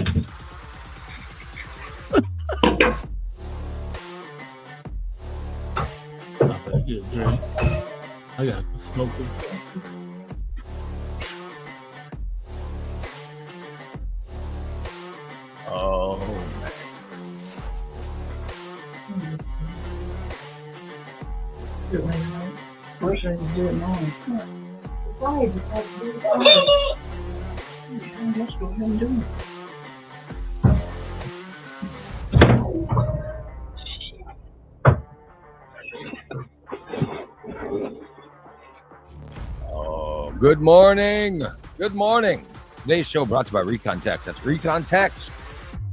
I get a drink. I got to smoke it. Oh, man. Wish I could do it now. Why? Because let's go ahead and do it. Oh, good morning. Good morning. Today's show brought to you by Recon Text. That's Recon Text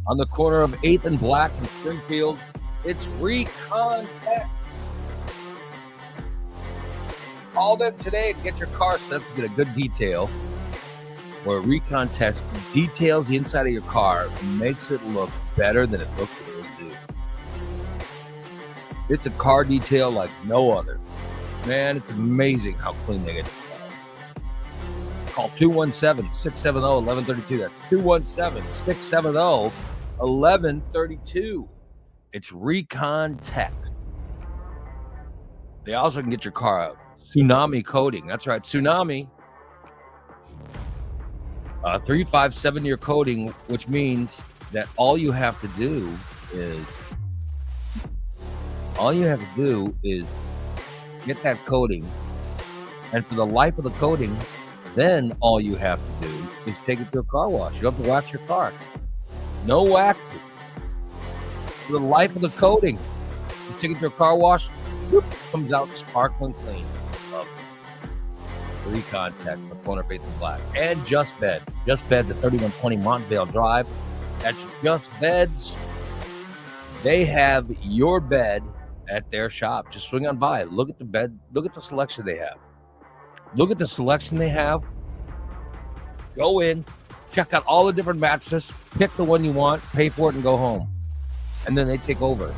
on the corner of 8th and Black in Springfield. It's Recon Text. Call them today and get your car set up to get a good detail. Where Recon Text details the inside of your car, makes it look better than it looked it would do. It's a car detail like no other. Man, it's amazing how clean they get it. Call 217-670-1132. That's 217-670-1132. It's Recon Text. They also can get your car a Tsunami coating. That's right, Tsunami. 3-5-7-year coating, which means that all you have to do is get that coating, and for the life of the coating, then all you have to do is take it to a car wash. You don't have to wax your car. No waxes. For the life of the coating, just take it to a car wash, whoop, comes out sparkling clean. Love it. Recon Text, the corner of 8th and Black. And Just Beds. Just Beds at 3120 Montvale Drive. That's Just Beds. They have your bed at their shop. Just swing on by. Look at the bed. Look at the selection they have. Go in, check out all the different mattresses, pick the one you want, pay for it, and go home. And then they take over.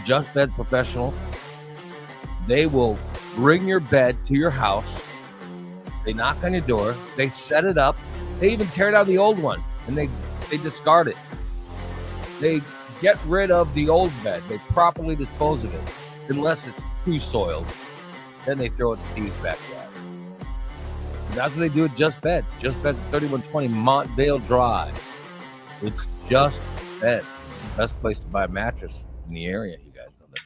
Just Beds Professional. They will bring your bed to your house. They knock on your door. They set it up. They even tear down the old one, and they discard it. They get rid of the old bed. They properly dispose of it, unless it's too soiled. Then they throw it in Steve's backyard. And that's what they do at Just Beds. Just Beds at 3120 Montvale Drive. It's Just Beds. Best place to buy a mattress in the area. You guys know that.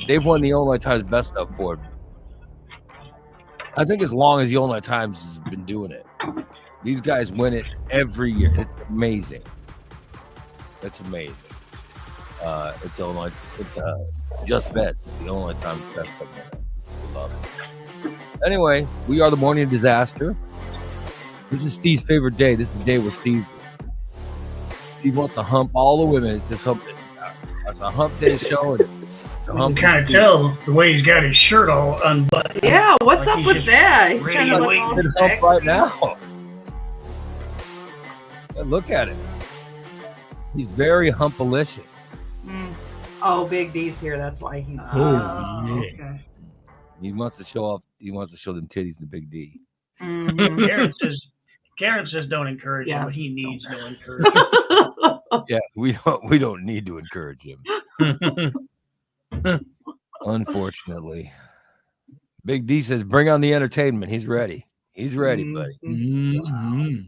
They've won the Illinois Times Best of for, I think, as long as the Illinois Times has been doing it. These guys win it every year. It's amazing. It's amazing. It's Illinois. It's Just Beds, the Illinois Times Best of. We love it. Anyway, we are the Morning Disaster. This is Steve's favorite day. This is the day where Steve wants to hump all the women. It's just hump. It's a hump day show. And you can kind of tell the way he's got his shirt all unbuttoned. Yeah, what's up with that? He's kind of like hump right now. Look at it. He's very humpalicious. Oh, Big D's here. That's why he's. Okay. He wants to show off. He wants to show them titties to Big D. Mm-hmm. Karen says don't encourage him, but he needs no encouragement. Yeah, we don't need to encourage him. Unfortunately, Big D says, "Bring on the entertainment." He's ready. He's ready, buddy. Mm-hmm.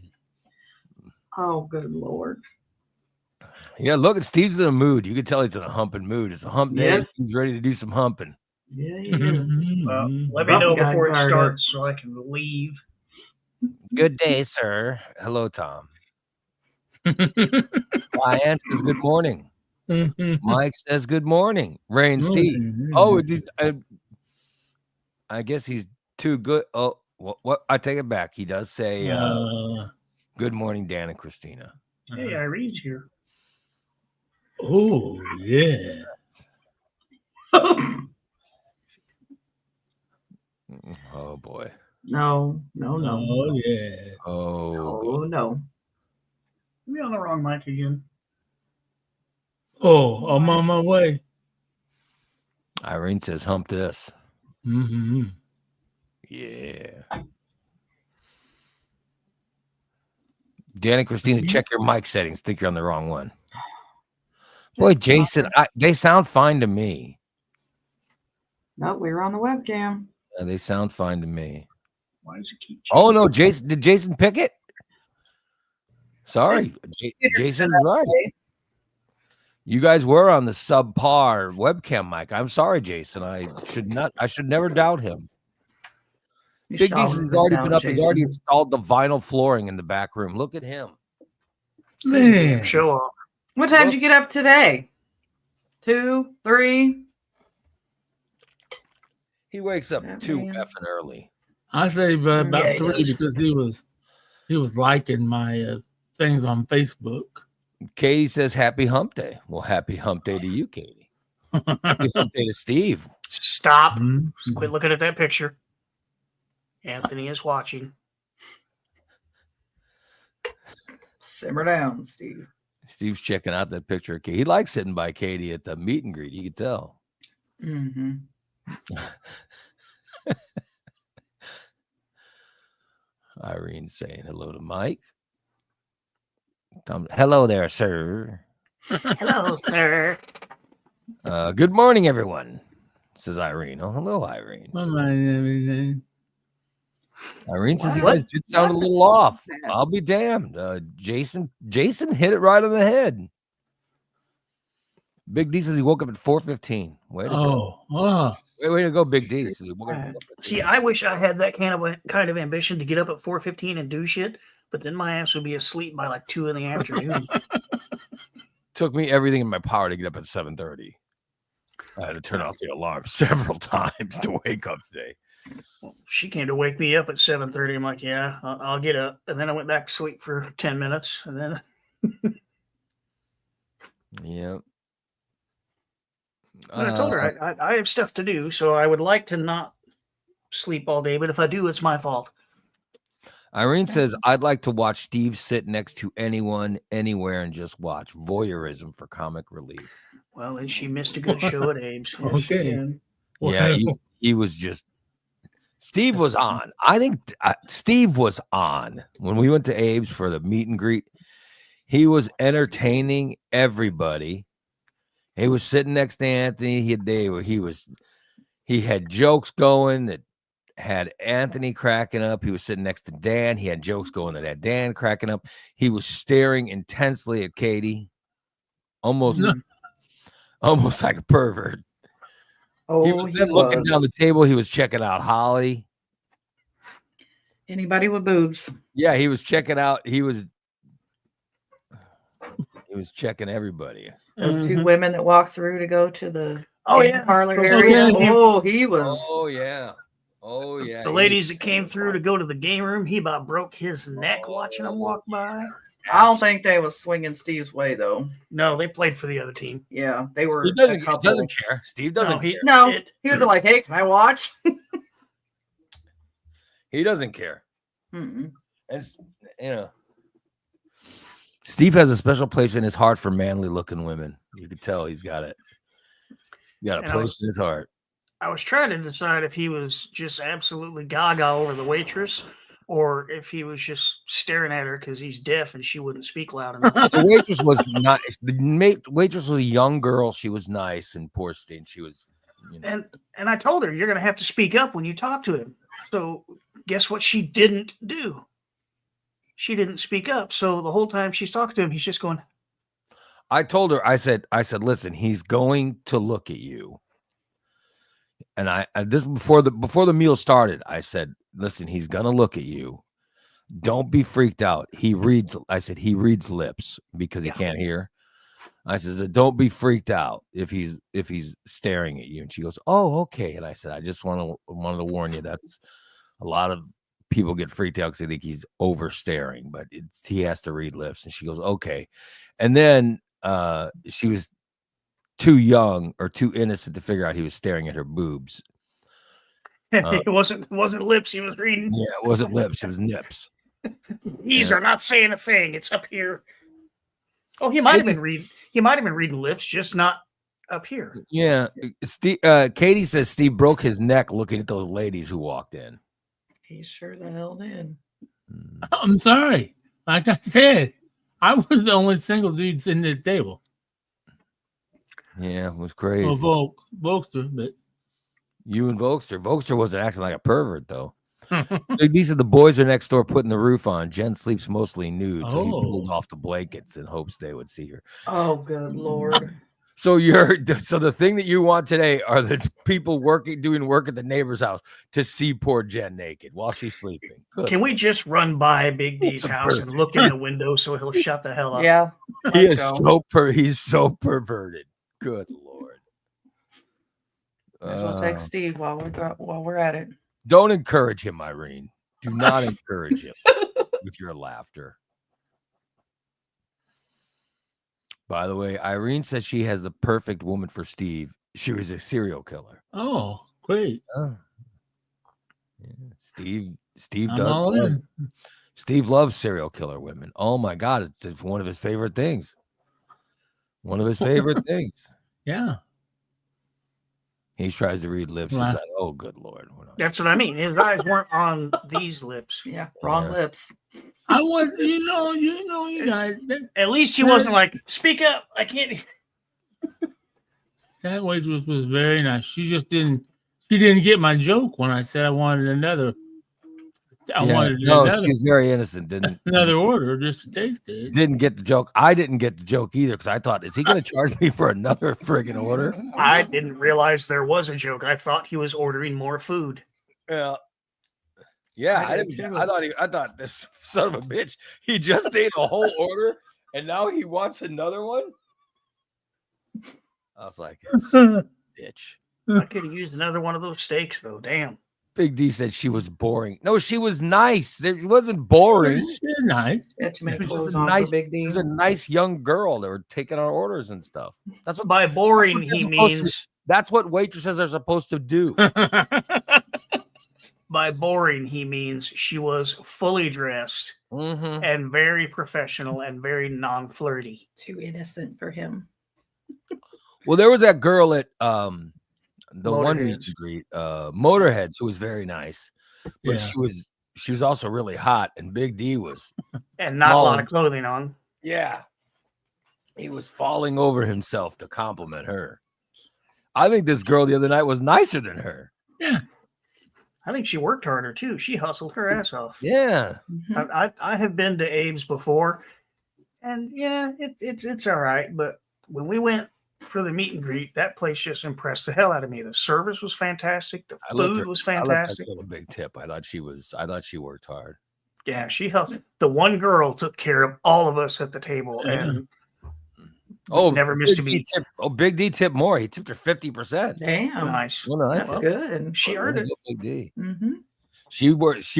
Oh, good Lord. Yeah, look at Steve's in a mood. You can tell he's in a humping mood. It's a hump day. Yes. He's ready to do some humping. Yeah, he is. Let me know before it starts so I can leave. Good day, sir. Hello, Tom. Diane says good morning. Mike says good morning. Rain Steve. Oh, I guess he's too good. Oh, what? I take it back. He does say good morning, Dan and Christina. Hey, Irene's here. Oh, yeah. Oh, boy. No. Oh, yeah. Oh, no. Are we on the wrong mic again? Oh, I'm on my way. Irene says hump this. Mm-hmm. Yeah. Dan and Christina, check your mic settings. Think you're on the wrong one. Boy, Jason, they sound fine to me. No, we were on the webcam. They sound fine to me. Why does it keep? Oh no, Jason! Did Jason pick it? Sorry, Jason's right. You guys were on the subpar webcam mic. I'm sorry, Jason. I should never doubt him. Big Jason's already been up. He's already installed the vinyl flooring in the back room. Look at him. Man, Show up. What time did you get up today? 2, 3? He wakes up too effing early. I say about Yeah, 3 because he was liking my things on Facebook. Katie says happy hump day. Well, happy hump day to you, Katie. Happy hump day to Steve. Stop. Mm-hmm. Quit looking at that picture. Anthony is watching. Simmer down, Steve. Steve's checking out that picture of Katie. He likes sitting by Katie at the meet and greet. You can tell. Mm-hmm. Irene's saying hello to Mike. Hello there, sir. Hello, sir. Good morning, everyone, says Irene. Oh, hello, Irene. Irene says you guys did sound a little off. I'll be damned. Jason hit it right on the head. Big D says he woke up at 4:15. Way to go. Way to go, Big D. Says he woke up. See, I wish I had that kind of ambition to get up at 4:15 and do shit, but then my ass would be asleep by like 2 in the afternoon. Took me everything in my power to get up at 7:30. I had to turn off the alarm several times to wake up today. Well, she came to wake me up at 7:30. I'm like, yeah, I'll get up. And then I went back to sleep for 10 minutes. And then. Yeah. I told her I have stuff to do, so I would like to not sleep all day. But if I do, it's my fault. Irene says, I'd like to watch Steve sit next to anyone, anywhere, and just watch. Voyeurism for comic relief. Well, and she missed a good show at Abe's. Yes, Okay. Yeah, he was just. Steve was on. I think Steve was on when we went to Abe's for the meet and greet. He was entertaining everybody. He was sitting next to Anthony. He had jokes going that had Anthony cracking up. He was sitting next to Dan. He had jokes going that had Dan cracking up. He was staring intensely at Katie, almost like a pervert. Oh, he was then looking down the table. He was checking out Holly. Anybody with boobs? Yeah, he was checking out. He was checking everybody. Those 2 women that walked through to go to the parlor Okay. area. Oh, he was. Oh yeah. The ladies that came through to go to the game room, he about broke his neck watching them walk by. I don't think they was swinging Steve's way though. No, they played for the other team. Yeah, they were. He doesn't care. Steve doesn't care. No, he would be like, "Hey, can I watch?" He doesn't care. Mm-mm. And Steve has a special place in his heart for manly looking women. You can tell he's got it. He got a place in his heart. I was trying to decide if he was just absolutely gaga over the waitress or if he was just staring at her because he's deaf and she wouldn't speak loud enough. The waitress was nice. The waitress was a young girl. She was nice, and poor Steve, she was. And I told her, you're going to have to speak up when you talk to him. So guess what she didn't do? She didn't speak up. So the whole time she's talking to him, he's just going. I told her, I said, listen, he's going to look at you. And this before the meal started, I said, listen, he's going to look at you. Don't be freaked out. He reads lips because he can't hear. I said, don't be freaked out if he's staring at you. And she goes, oh, okay. And I said, I just wanted to warn you, that's a lot of people get freaked out because they think he's over staring, but he has to read lips. And she goes, okay. And then she was too young or too innocent to figure out he was staring at her boobs. It wasn't lips he was reading. Yeah, it wasn't lips, it was nips. These are not saying a thing. It's up here. Oh, he might have been reading. He might have been reading lips, just not up here. Yeah. Katie says Steve broke his neck looking at those ladies who walked in. He sure the hell did. I'm sorry. Like I said, I was the only single dude sitting at the table. Yeah, it was crazy. Well, Volkster, but You and Volkster. Volkster wasn't acting like a pervert, though. These are the boys are next door putting the roof on. Jen sleeps mostly nude, so he pulled off the blankets in hopes they would see her. Oh, good Lord. So the thing that you want today are the people doing work at the neighbor's house to see poor Jen naked while she's sleeping. Good. Can we just run by Big D's That's a house perv. and look in the window so he'll shut the hell up? Yeah. He let's is go. he's so perverted. Good Lord. Might as well take Steve while we're at it. Don't encourage him, Irene. Do not encourage him with your laughter. By the way, Irene says she has the perfect woman for Steve. She was a serial killer. oh, great. Yeah, Steve I'm does all love. in. Steve loves serial killer women. Oh my God, it's one of his favorite things. One of his favorite things. Yeah. He tries to read lips. Wow. He's like, oh, good Lord. That's what I mean. His eyes weren't on these lips. Yeah. Wrong Yeah. lips. I was, you guys, At least he wasn't like, speak up. I can't. that waitress was very nice. She didn't get my joke when I said I wanted another. She's very innocent. Another order just to taste it. Didn't get the joke. I didn't get the joke either because I thought, is he going to charge me for another friggin' order? I didn't realize there was a joke. I thought he was ordering more food. Yeah. Yeah, I thought this son of a bitch, he just ate a whole order and now he wants another one. I was like, bitch. I could have used another one of those steaks, though. Damn. Big D said she was boring. No, she was nice. She wasn't boring. She's nice. Got too many It was clothes just a on nice- for Big She D. was a nice young girl that were taking our orders and stuff. That's what By boring, That's what he they're supposed to- means. That's what waitresses are supposed to do. By boring, he means she was fully dressed Mm-hmm. and very professional and very non-flirty. Too innocent for him. Well, there was that girl at the one meet Motorheads. and greet, Motorheads, who was very nice, but Yeah. she was also really hot, and Big D was And not a lot Fallen. of clothing on. he was falling over himself to compliment her. I think this girl the other night was nicer than her. I think she worked harder, too. She hustled her ass off. Yeah, Mhm. I have been to Abe's before, and yeah, it's all right. But when we went for the meet and greet, that place just impressed the hell out of me. The service was fantastic. The I loved food her. was I loved fantastic. that little big tip. I thought she worked hard. Yeah, she helped. The one girl took care of all of us at the table, Yeah. and Oh, never missed a Big D beat. Big D tipped more. He tipped her 50%. Damn. Nice. Well, no, That's that's good. She earned it. Big D. Mm-hmm. She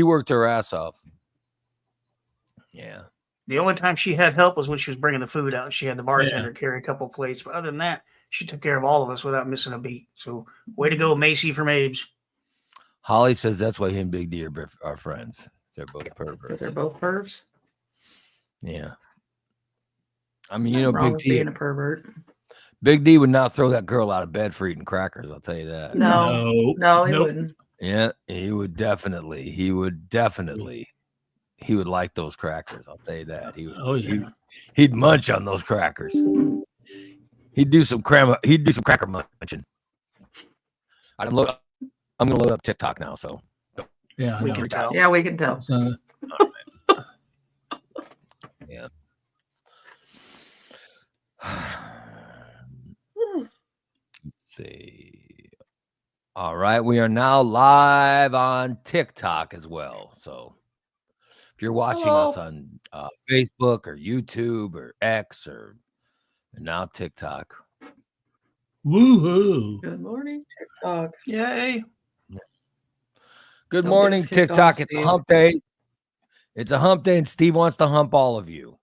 worked her ass off. Yeah. The only time she had help was when she was bringing the food out. She had the bartender carry a couple plates, but other than that, she took care of all of us without missing a beat. So, way to go, Macy from Abe's. Holly says that's why him and Big D are friends. They're both Because perverts. they're both pervs. Yeah. I mean, Nothing wrong Big with D, being a pervert. Big D would not throw that girl out of bed for eating crackers. I'll tell you that. No, he Nope. wouldn't. Yeah, he would definitely. He would like those crackers. I'll tell you that. Oh, yeah. He'd munch on those crackers. He'd do some cracker munching. I'm gonna load up TikTok now. So Yeah. I We know. can tell. Yeah, we can tell. So, yeah. Let's see. All right, we are now live on TikTok as well. So if you're watching us on Facebook or YouTube or X or now TikTok, woohoo. Good morning, TikTok. Yay. good Don't get morning, us kicked TikTok. off, It's a Steve. hump day. It's a hump day, and Steve wants to hump all of you.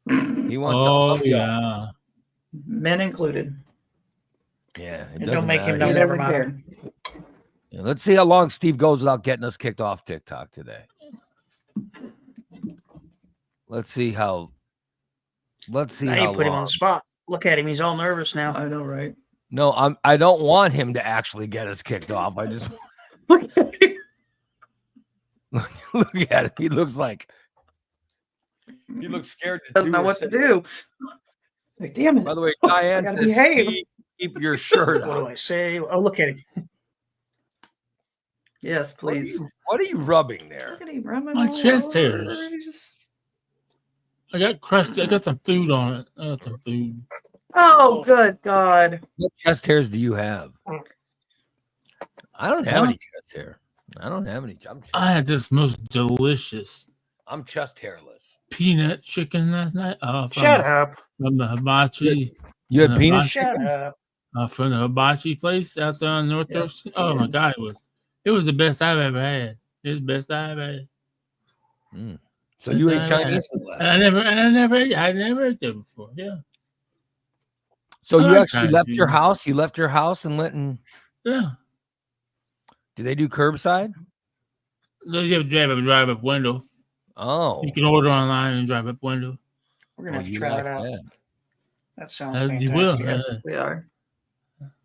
He wants to Oh, hump y'all. yeah. Men included. Yeah, it And don't doesn't make matter. him He No, Yeah. never doesn't mind. care. Yeah, let's see how long Steve goes without getting us kicked off TikTok today. Let's see how. Let's see Now how you put him on long. the spot. Look at him. He's all nervous now. I know, right? No, I don't want him to actually get us kicked off. I just look at him. He looks like He looks scared to Doesn't know what to do. Like, damn it. By the way, I Diane gotta says, behave. "Steve, keep your shirt What do on." I say? Oh, look at him. Yes, please. What are you rubbing there? Look at him rubbing My all chest over. hairs. He's- I got crusty. I got some food on it. I got some food. Oh, good God. What chest hairs do you have? I don't have Huh? any chest hair. I don't have any. I had this most delicious I'm chest hairless. peanut chicken last night. Shut up. From the hibachi. You had Yeah, penis? Shut up. From the hibachi place out there on North Yes, Thurston. Oh my chicken. God, it was the best I've ever had. It was the best I've had. So you ate Best I've Chinese had. food last And night. I never ate there before. Yeah. So I you like actually Chinese left your food. house? You left your house and went and Yeah. do they do curbside? You have to have a drive up window. Oh, You can order online and drive up window. We're going to have to you try like that out. that. That sounds You will. fantastic. Yes, we are.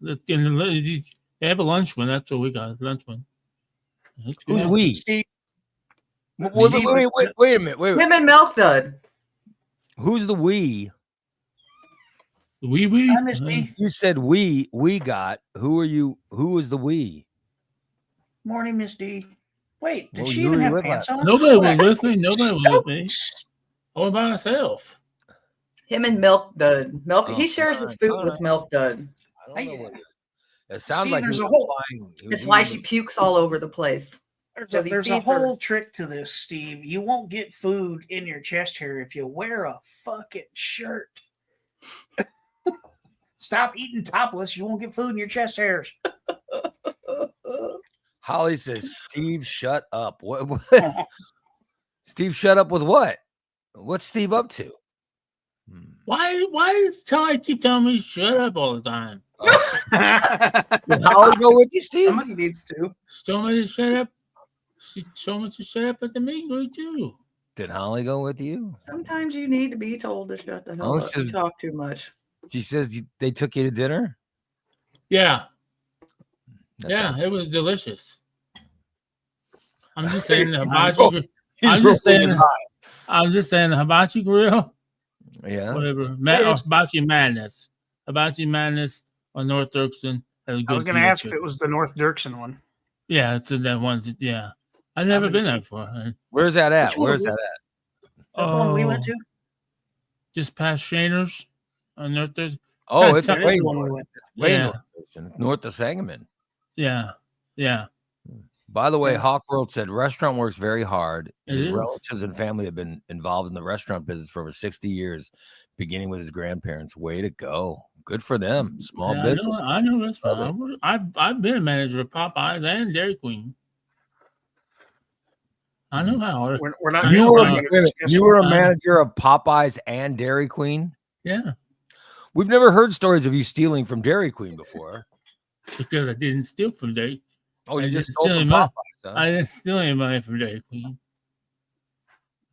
They have a lunch one. That's what we got. Lunch one. That's good. Who's we? Steve, Wait, Steve, wait a minute. Wait. Him and Milk Dud. Who's the we? We. I miss me. You said we got. Who are you? Who is the we? Morning, Miss D. Wait, did Well, she you even were have with pants us. on? Nobody was with me. Nobody was with me. I was by myself. Him and Milk Dud. Milk. Oh, he shares his alright, food alright. with Milk Dud. I don't know what it is. It sounds Steve, like there's he a was whole- implying he It's was why eating she pukes all over the place. Does he There's a feed her? whole trick to this, Steve. You won't get food in your chest hair if you wear a fucking shirt. Stop eating topless. You won't get food in your chest hairs. Holly says, "Steve, shut up." What? Steve, shut up with what? What's Steve up to? Why does Ty keep telling me shut up all the time? Did Holly go with you, Steve? Somebody needs to. Show me to shut up. She told me to shut up at the meeting too. Did Holly go with you? Sometimes you need to be told to shut the hell Oh, up. You she's- talk too much. She says they took you to dinner. Yeah. That Yeah, sounds- it was delicious. I'm just saying the He's hibachi. rolling- he's I'm just rolling saying. his eyes. I'm just saying the hibachi grill. Yeah. Whatever. Hibachi Madness. Hibachi Madness on North Thurston. Has a I good was going to peanut ask if chicken. it was the North Dirksen one. Yeah, it's in that one. Yeah, I've never been there before. Where's that at? Which one Where's was that it? at? That the one we went to? Just past Shainer's on North Thurston. Oh, it's That That way is the one we north. went. Way Yeah. north. It's north of Sangamon. Yeah, yeah. By the way, Yeah. Hawk World said restaurant works very hard. It His is. relatives and family have been involved in the restaurant business for over 60 years, beginning with his grandparents. Way to go. Good for them. Small Yeah, business. I know restaurant. I've been a manager of Popeyes and Dairy Queen. I know how. We're not. I You know were, how- wait a minute, you were a I- manager of Popeyes and Dairy Queen? Yeah, We've never heard stories of you stealing from Dairy Queen before. because I didn't steal from Dairy. Oh, I you just just stole from stealing money. Popeyes, huh? I didn't steal any money from Dairy Queen.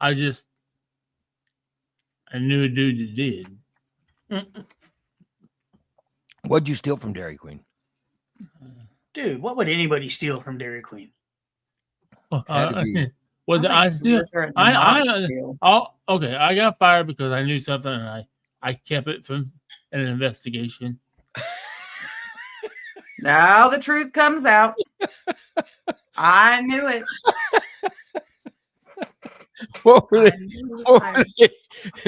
I knew a dude that did. What'd you steal from Dairy Queen? Dude, what would anybody steal from Dairy Queen? Had to be. Well, I still. I feel. Okay. I got fired because I knew something and I kept it from an investigation. Now the truth comes out. I knew it. What were I they, knew it was what time. were they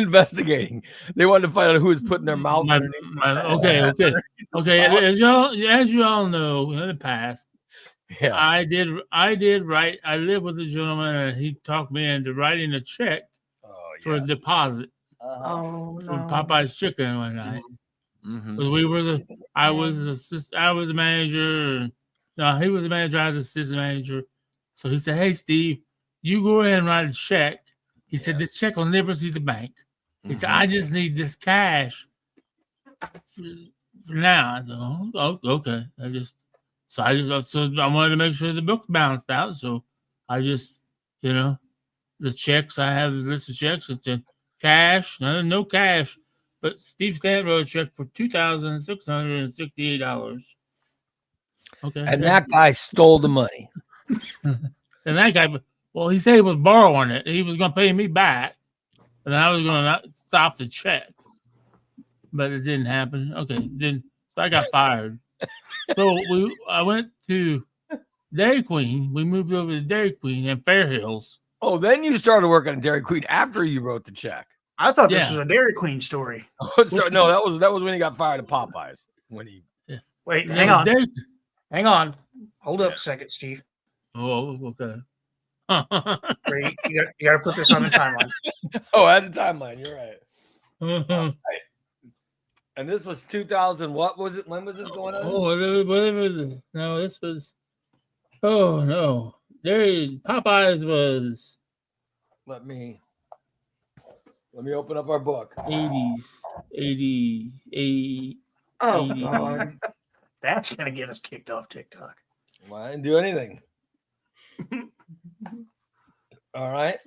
investigating? They wanted to find out who was putting their mouth My- underneath. okay. the Okay. spot. As you all know, in the past, Yeah. I did write. I lived with a gentleman, and he talked me into writing a check Oh, for a deposit Oh for no. Popeye's Chicken one night. Mhm. Because we were I was the manager. No, he was the manager. I was the assistant manager. So he said, "Hey, Steve, you go ahead and write a check." He said, "This check will never see the bank." He said, Mhm. "I just need this cash for now." I said, "Oh, okay." So I wanted to make sure the book bounced out. So I just, the checks, I have a list of checks. It said cash, no cash. But Steve Stant wrote a check for $2,668. Okay. And that guy stole the money. And that guy, well, he said he was borrowing it. He was going to pay me back. and I was going to stop the check, but it didn't happen. Okay, then so I got fired. So I went to Dairy Queen. We moved over to Dairy Queen in Fair Hills. Oh, then you started working at Dairy Queen after you wrote the check. I thought this Yeah. was a Dairy Queen story. No, that was when he got fired at Popeyes. When he Wait, No, hang on. Dairy- Hang on. Hold up Yeah. a second, Steve. Oh, okay. Wait, you got to put this on the timeline. at the timeline, you're right. And this was 2000. What was it? When was this going on? Oh, whatever. No, this was. Oh no, Popeyes was Let me open up our book. 80s, 80. Oh, 80. God. That's going to get us kicked off TikTok. Well, I didn't do anything. All right.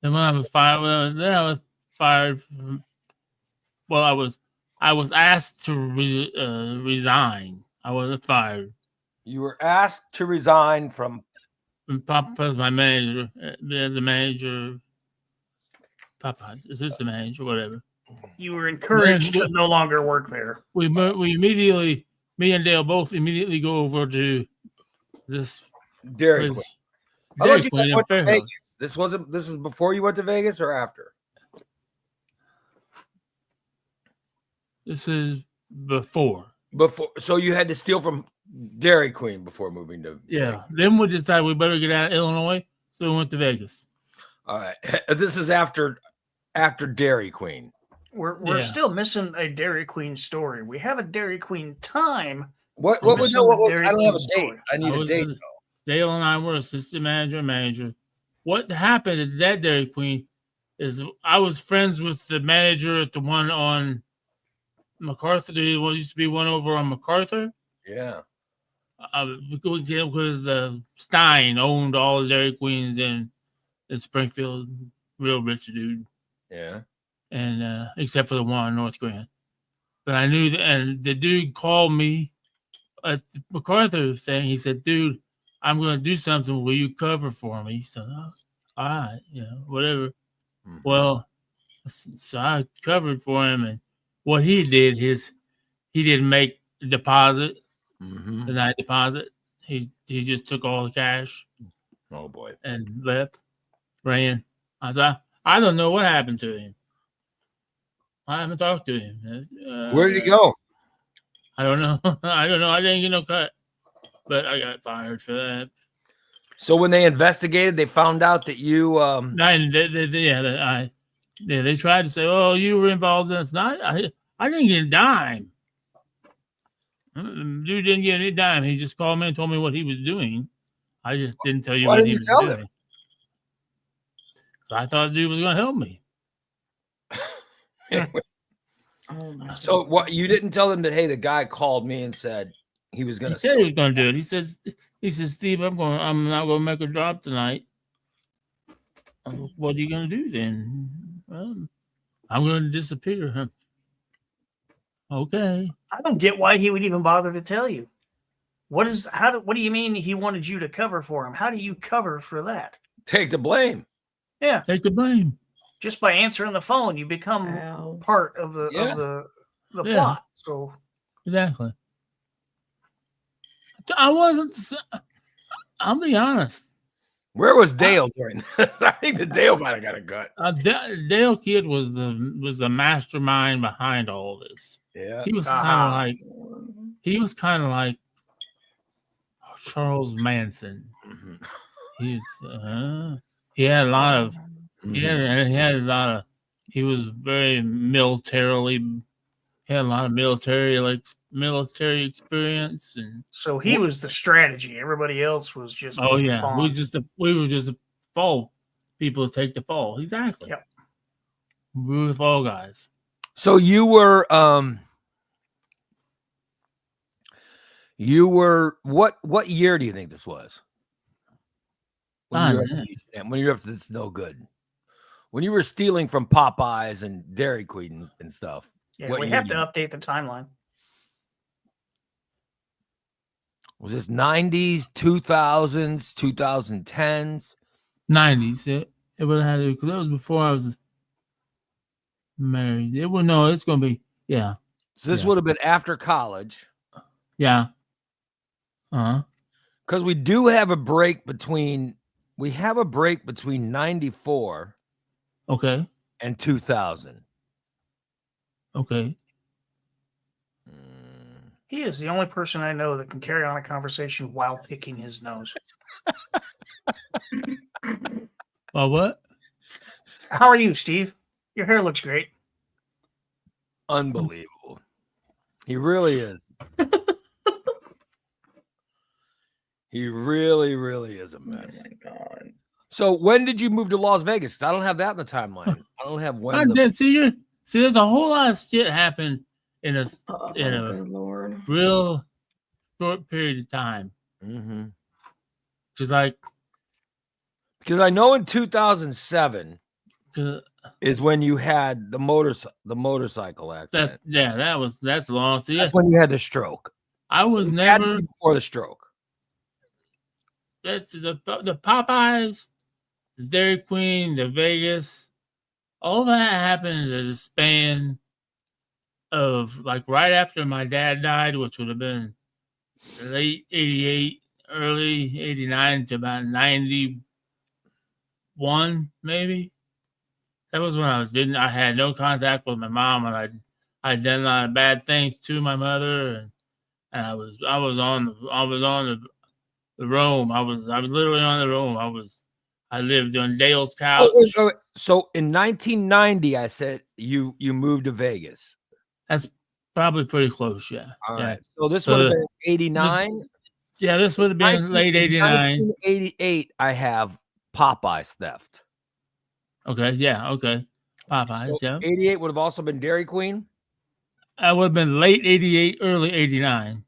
And when I was fired, then I was fired. Well, I was asked to resign. I wasn't fired. You were asked to resign from. And Papa's my manager, the manager. Popeyes, assistant manager, whatever. You were encouraged Man, to no longer work there. We immediately, me and Dale both immediately go over to this Dairy Queen. place. How about you guys in went to Fairfield. Vegas? This was before you went to Vegas or after? This is before. Before, so you had to steal from Dairy Queen before moving to Yeah. Then we decided we better get out of Illinois, so we went to Vegas. All right. This is after Dairy Queen. We're Yeah. still missing a Dairy Queen story. We have a Dairy Queen time. What We're was missing no? What the was? Dairy I don't have a Queen date. story. I need I a was date. the- Dale and I were assistant manager. What happened at that Dairy Queen is I was friends with the manager at the one on MacArthur. There used to be one over on MacArthur. Yeah. Because Stein owned all the Dairy Queens in Springfield, real rich dude, Yeah. and except for the one on North Grand. But I knew that, and the dude called me at the MacArthur thing. He said, "Dude, I'm going to do something. Will you cover for me?" So, all right, whatever. Mhm. Well, so I covered for him, and what he did is he didn't make a deposit. Mhm. The night deposit. He just took all the cash Oh boy. and left. Ran. I thought I don't know what happened to him. I haven't talked to him. Where did he go? I don't know. I don't know. I didn't get no cut, but I got fired for that. So when they investigated, they found out that you. They tried to say, "Oh, you were involved in this." Not. I didn't get a dime. Dude didn't get any dime. He just called me and told me what he was doing. I just didn't tell you Why what didn't he you was tell doing. him? So I thought the dude was going to help me. Oh, my So what? You didn't tell them that? Hey, the guy called me and said he was going He to. said he was going to do it. He says, "Steve, I'm not going to make a drop tonight." What are you going to do then? Well, I'm going to disappear. Okay. I don't get why he would even bother to tell you. What do you mean he wanted you to cover for him? How do you cover for that? Take the blame. Yeah, Take the blame. just by answering the phone, you become Wow. part of the Yeah. the Yeah. plot. So Exactly. I wasn't. I'll be honest. Where was Dale during this? I think the Dale might have got a gut. Dale Kidd was the mastermind behind all this. Yeah. He was kind of like Charles Manson. Mhm. He had a lot of he was very militarily. He had a lot of military experience, and so he was the strategy. Everybody else was just oh the yeah, pawn. we were just the fall people to take the fall. Exactly. Yep. We were the fall guys. So you were what year do you think this was? When you were up to this no good. When you were stealing from Popeyes and Dairy Queen and stuff. Yeah, what we year have do to you- update the timeline. Was this 90s, 2000s, 2010s? 90s. It would have had to because that was before I was married. It would no. It's gonna be yeah. So this Yeah. would have been after college. Yeah. Uh-huh. Because we do have a break between 94 Okay. and 2000. Okay. He is the only person I know that can carry on a conversation while picking his nose. Well, what? How are you, Steve? Your hair looks great. Unbelievable. He really is. He really, really is a Oh mess. my God. So when did you move to Las Vegas? 'Cause I don't have that in the timeline. I don't have I when. did see there's a whole lot of shit happened in a Oh, in a good Lord. real short period of time. Mm-hmm. Just like Because I know in 2007 uh, is when you had the motorcycle accident. that's long. See, That's when you had the stroke. I was This had to never be before the stroke. that's the Popeyes, the Dairy Queen, the Vegas, all that happened in the span of like right after my dad died, which would have been late '88, early '89 to about '91, maybe. That was when I had no contact with my mom, and I'd done a lot of bad things to my mother, and I was on the roam. I was literally on the roam. I lived on Dale's couch. So in 1990, I said you moved to Vegas. That's probably pretty close, yeah. All yeah. right. So this So would have been 89. Yeah, this would have been late '89. 1988, I have Popeye's theft. Okay, yeah, okay. Popeyes, So yeah. 88 would have also been Dairy Queen. That would have been late '88, early '89.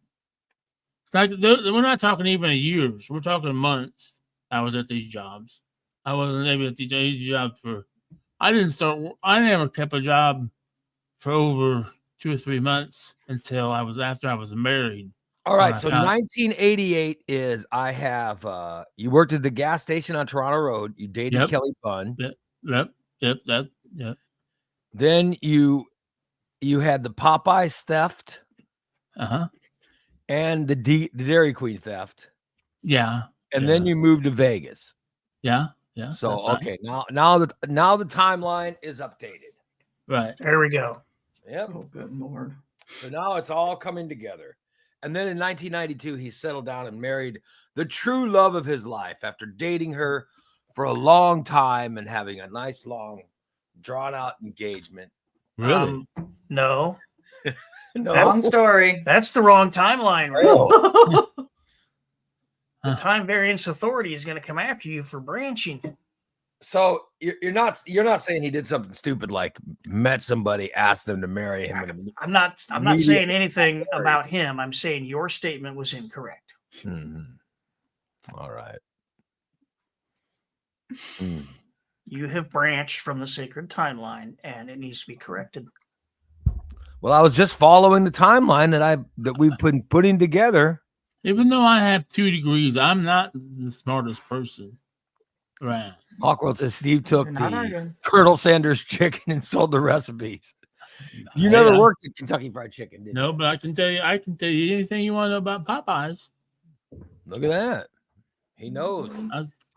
It's like we're not talking even years. We're talking months. I was at these jobs. I wasn't able at these jobs for. I never kept a job for over 2 or 3 months until after I was married. All right. Wow. So 1988 is I have you worked at the gas station on Toronto Road. You dated Yep. Kelly Bunn. Yep. Then you had the Popeyes theft Uh-huh. and the Dairy Queen theft. Yeah. And then you moved to Vegas. Yeah. So that's right. okay, now the timeline is updated. Right. There we go. Yep. Oh, good Lord. So now it's all coming together. And then in 1992, he settled down and married the true love of his life after dating her for a long time and having a nice, long, drawn-out engagement. Really? No. No. Long story. That's the wrong timeline, right? Oh. The Time Variance Authority is going to come after you for branching. So you're not saying he did something stupid like met somebody, asked them to marry him. And I'm not saying anything about him. I'm saying your statement was incorrect. All right. You have branched from the sacred timeline, and it needs to be corrected. Well, I was just following the timeline that we've been putting together. Even though I have 2 degrees, I'm not the smartest person. Right. Hawkworld says Steve took You're not the arguing. Colonel Sanders chicken and sold the recipes. You never worked at Kentucky Fried Chicken, did you? No, but I can tell you anything you want to know about Popeyes. Look at that. He knows.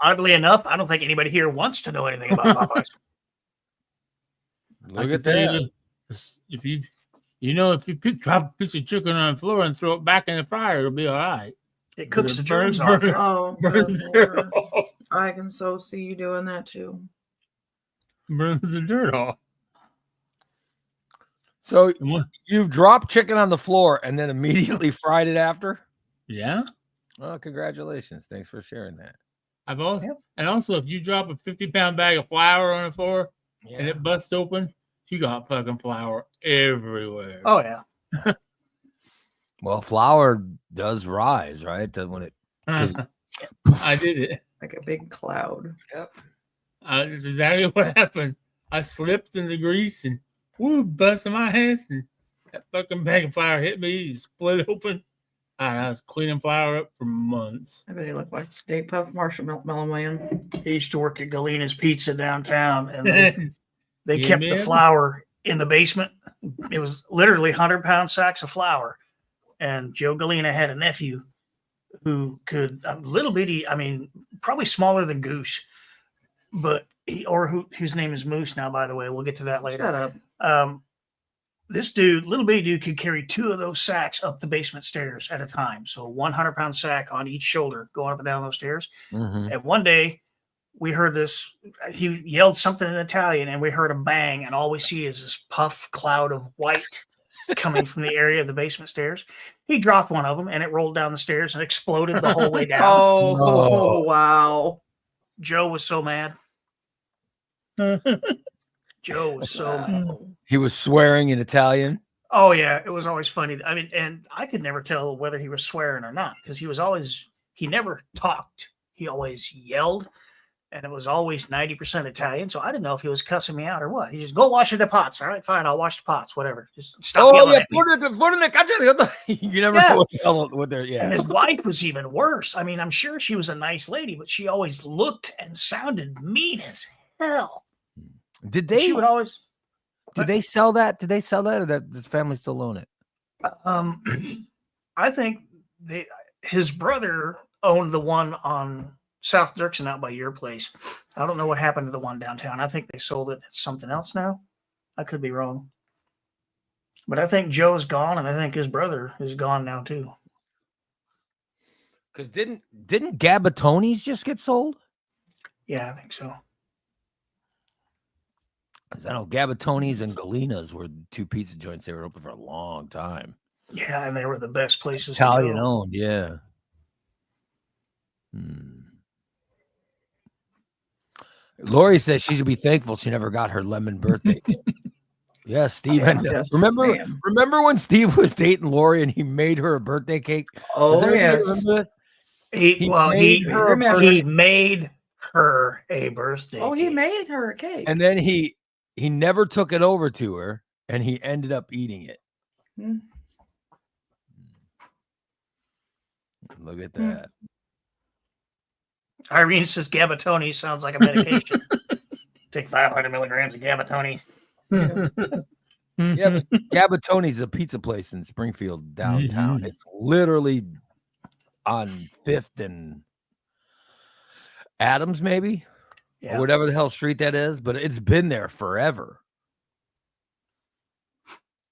Oddly enough, I don't think anybody here wants to know anything about Popeyes. Look at that. If you drop a piece of chicken on the floor and throw it back in the fryer, it'll be all right. It cooks the burns germs off. Oh, good Lord. I can so see you doing that too. Burns the dirt off. So you've dropped chicken on the floor and then immediately fried it after? Yeah. Oh, congratulations. Thanks for sharing that. And also if you drop a 50-pound bag of flour on the floor and it busts open, you got fucking flour everywhere. Oh yeah. Well, flour does rise, right? When it I did it. Like a big cloud. Yep. That's exactly what happened. I slipped in the grease and busted my ass, and that fucking bag of flour hit me, split open. I was cleaning flour up for months. I bet he looked like Stay Puft Marshmallow Man. He used to work at Galina's Pizza downtown, and they Yeah, kept the man. flour in the basement. It was literally 100-pound sacks of flour. And Joe Galina had a nephew who could little bitty, I mean, probably smaller than Goose, but whose name is Moose now, by the way. We'll get to that later. Shut up. This dude, little bitty dude, could carry 2 of those sacks up the basement stairs at a time. So 100-pound sack on each shoulder going up and down those stairs. Mhm. And one day we heard this, he yelled something in Italian, and we heard a bang, and all we see is this puff cloud of white coming from the area of the basement stairs. He dropped one of them, and it rolled down the stairs and exploded the whole way down. Oh, wow. Joe was so mad. Joe was so mad. Wow. He was swearing in Italian. Oh yeah, it was always funny. I mean, and I could never tell whether he was swearing or not, because he never talked. He always yelled, and it was always 90% Italian. So I didn't know if he was cussing me out or what. He just, go wash the pots. All right, fine, I'll wash the pots. Whatever. Just stop yelling at me. You never Yeah. know what they're. And Yeah. his wife was even worse. I mean, I'm sure she was a nice lady, but she always looked and sounded mean as hell. Did She would always. Did they sell that? Did they sell that, or does his family still own it? I think his brother owned the one on South Dirksen out by your place. I don't know what happened to the one downtown. I think they sold it. It's something else now. I could be wrong. But I think Joe's gone, and I think his brother is gone now too. Because didn't Gabatoni's just get sold? Yeah, I think so. Because I know Gabatoni's and Galina's were 2 pizza joints. They were open for a long time. Yeah, and they were the best places Italian to go. owned, yeah. Lori says she should be thankful she never got her lemon birthday cake. Yeah, Steve. Yes, remember ma'am. when Steve was dating Lori and he made her a birthday cake? Oh, Does anybody yes. remember that? He made her a birthday. Oh, he cake. made her a cake. And then he never took it over to her, and he ended up eating it. Hmm. Look at that. Irene says Gabatoni sounds like a medication. Take 500 milligrams of Gabatoni. Yeah, but Gabatoni's a pizza place in Springfield downtown. It's literally on 5th and Adams, maybe, or whatever the hell street that is. But it's been there forever,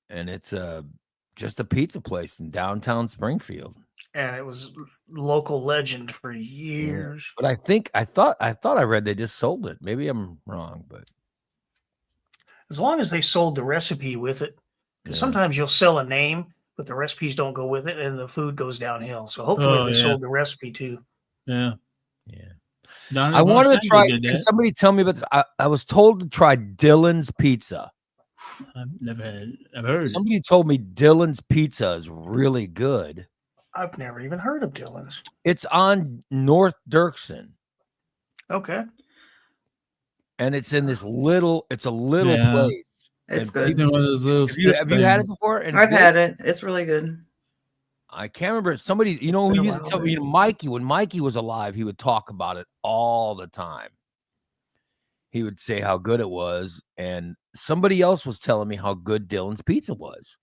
and it's just a pizza place in downtown Springfield. And it was local legend for years. But I thought I read they just sold it. Maybe I'm wrong, but As long as they sold the recipe with it, because sometimes you'll sell a name, but the recipes don't go with it, and the food goes downhill. So hopefully they sold the recipe too. Yeah. I wanted to try. Can somebody tell me about this? I was told to try Dylan's Pizza. I've never had. I've heard. Somebody told me Dylan's Pizza is really good. I've never even heard of Dylan's. It's on North Dirksen. Okay. And it's in this little. It's a little place. It's and good. Have you had it before? And I've had it. It's really good. I can't remember. Somebody, who used to tell me, Mikey, when Mikey was alive, he would talk about it all the time. He would say how good it was. And somebody else was telling me how good Dylan's Pizza was.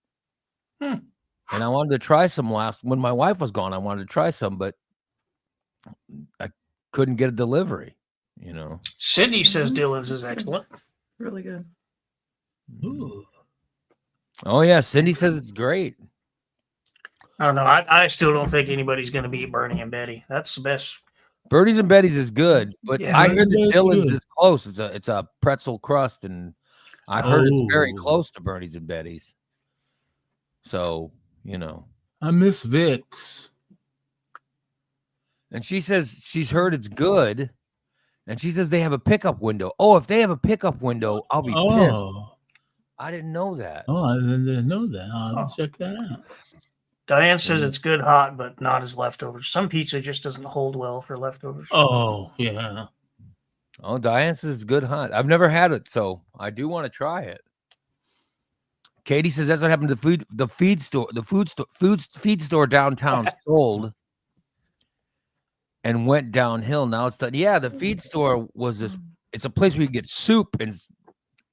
And I wanted to try some when my wife was gone. I wanted to try some, but I couldn't get a delivery, Cindy says Dylan's is excellent. Really good. Ooh. Oh, yeah. Cindy says it's great. I don't know. I still don't think anybody's going to beat Bernie and Betty. That's the best. Bernie's and Betty's is good, but I heard that Dylan's is close. It's a pretzel crust, and I've heard it's very close to Bernie's and Betty's. So, I miss Vic's. And she says she's heard it's good, and she says they have a pickup window. Oh, if they have a pickup window, I'll be pissed. I didn't know that. Oh, I didn't know that. I'll check that out. Diane says it's good hot, but not as leftovers. Some pizza just doesn't hold well for leftovers. Oh, yeah. Oh, Diane says it's good hot. I've never had it, so I do want to try it. Katie says that's what happened to the feed store downtown sold and went downhill. Now it's done. Yeah, the feed store was this. It's a place where you get soup and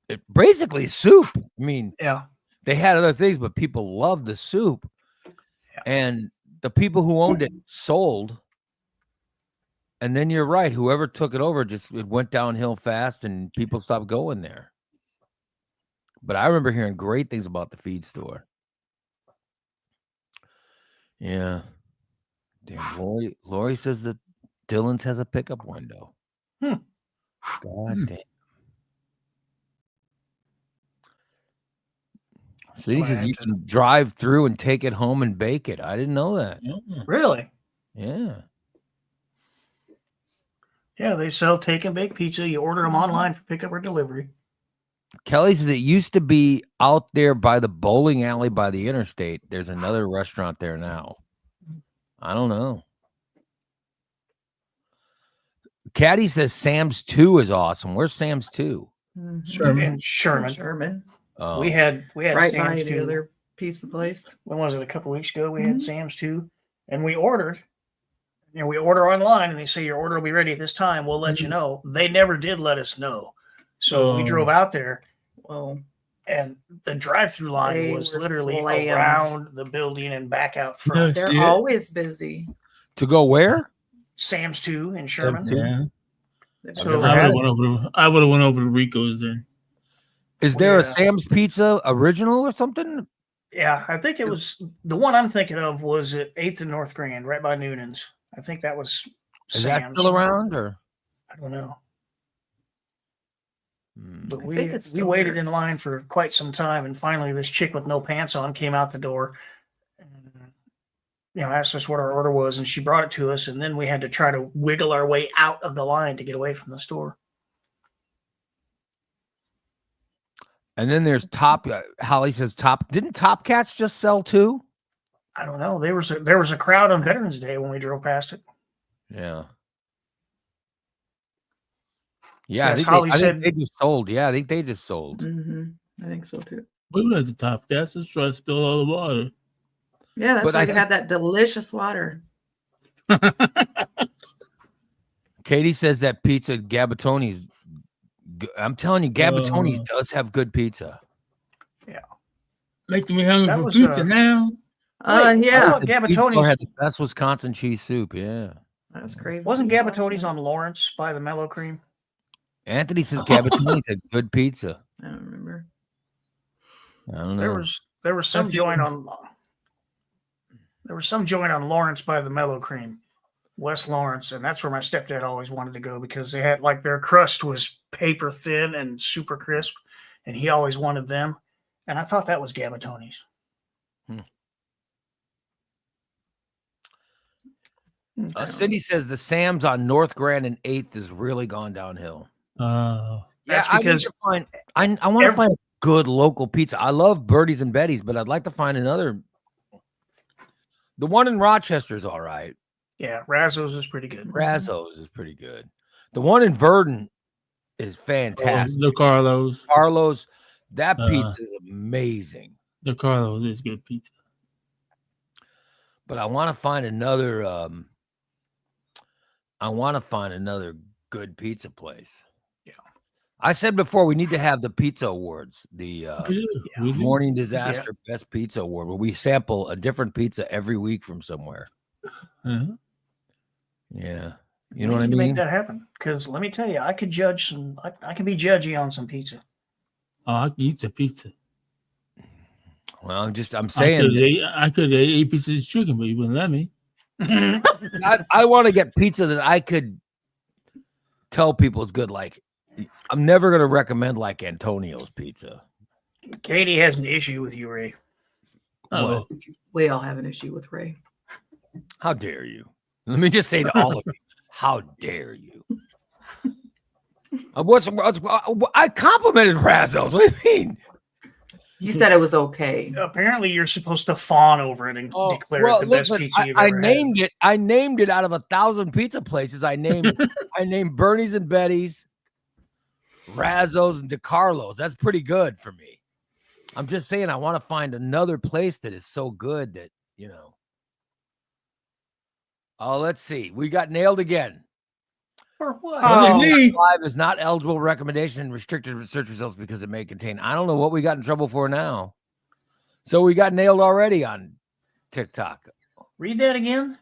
it basically soup. I mean, Yeah. they had other things, but people loved the soup. Yeah. And the people who owned it sold. And then you're right. Whoever took it over, it went downhill fast and people stopped going there. But I remember hearing great things about the feed store. Yeah. Damn, Lori says that Dylan's has a pickup window. God damn. So he says you can drive through and take it home and bake it. I didn't know that. Really? Yeah. Yeah, they sell take and bake pizza. You order them online for pickup or delivery. Kelly says it used to be out there by the bowling alley by the interstate. There's another restaurant there now. I don't know. Caddy says Sam's 2 is awesome. Where's Sam's 2? In Sherman. Sherman. Oh. We had Right by Sam's the 2. other pizza place. When was it? A couple weeks ago, we had Sam's 2, and we ordered. You know, we order online, and they say your order will be ready at this time. We'll let you know. They never did let us know, so we drove out there. Well, and the drive-through line they was were literally slammed. around the building and back out front. they're Yeah. always busy. To go where? Sam's 2 in Sherman. Yeah. So I would have went over to Rico's then. Is there a Sam's Pizza original or something? Yeah, I think it was the one I'm thinking of was at 8th and North Grand, right by Noonan's. I think that was Is Sam's. that still around or? I don't know. But I we think it's still waited there. in line for quite some time, and finally this chick with no pants on came out the door and asked us what our order was, and she brought it to us, and then we had to try to wiggle our way out of the line to get away from the store. And then there's Top. Holly says Top. Didn't Top Cats just sell 2? I don't know. There was a crowd on Veterans Day when we drove past it. Yeah. Yeah, Yes, I Holly think said they just sold. Yeah, I think they just sold. I think so too. We went to Top Gas. Let's try to spill all the water. Yeah, that's But why I you have that delicious water. Katie says that pizza Gabatoni's. I'm telling you, Gabatoni's does have good pizza. Yeah. Making me hungry That for was, pizza now. Yeah, thought Gabatoni's had the best Wisconsin cheese soup. Yeah. that's crazy. wasn't Gabatoni's on Lawrence by the Mellow Cream? Anthony says Gabatoni's had good pizza. I don't remember. I don't know. There was some That's the joint one. on Lawrence by the Mellow Cream, West Lawrence, and that's where my stepdad always wanted to go because they had their crust was paper thin and super crisp, and he always wanted them. And I thought that was Gabatoni's. Cindy says the Sam's on North Grand and 8th has really gone downhill. That's I because want to find good local pizza. I love Birdie's and Betty's, but I'd like to find another. The one in Rochester is all right. yeah, Razzo's is pretty good. Razzo's is pretty good. The one in Verdon is fantastic. The Carlos. Carlos, that pizza is amazing. The Carlos is good pizza. But I want to find another. I want to find another good pizza place. Yeah. I said before we need to have the pizza awards, the We do. Morning Disaster Best Pizza Award, where we sample a different pizza every week from somewhere. Uh-huh. Yeah, We you know what I need to mean. Make that happen because let me tell you, I could judge some. I can be judgy on some pizza. Oh, I can eat the pizza. Well, I'm saying I could have ate pieces of chicken, but you wouldn't let me. I want to get pizza that I could tell people is good. Like, I'm never going to recommend like Antonio's pizza. Katie has an issue with you, Ray. Oh, We all have an issue with Ray. How dare you? Let me just say to all of you, how dare you? I complimented Razzo's. What do you mean? You said it was okay. Apparently, you're supposed to fawn over it and declare it the best pizza you've I ever named it. I named it out of 1,000 pizza places. I named Bernie's and Betty's, Razzo's, and DeCarlo's. That's pretty good for me. I'm just saying I want to find another place that is so good that, you know. Oh, let's see. We got nailed again. For what? Oh. me. Live is not eligible recommendation and restricted search results because it may contain. I don't know what we got in trouble for now. So we got nailed already on TikTok. Read that again.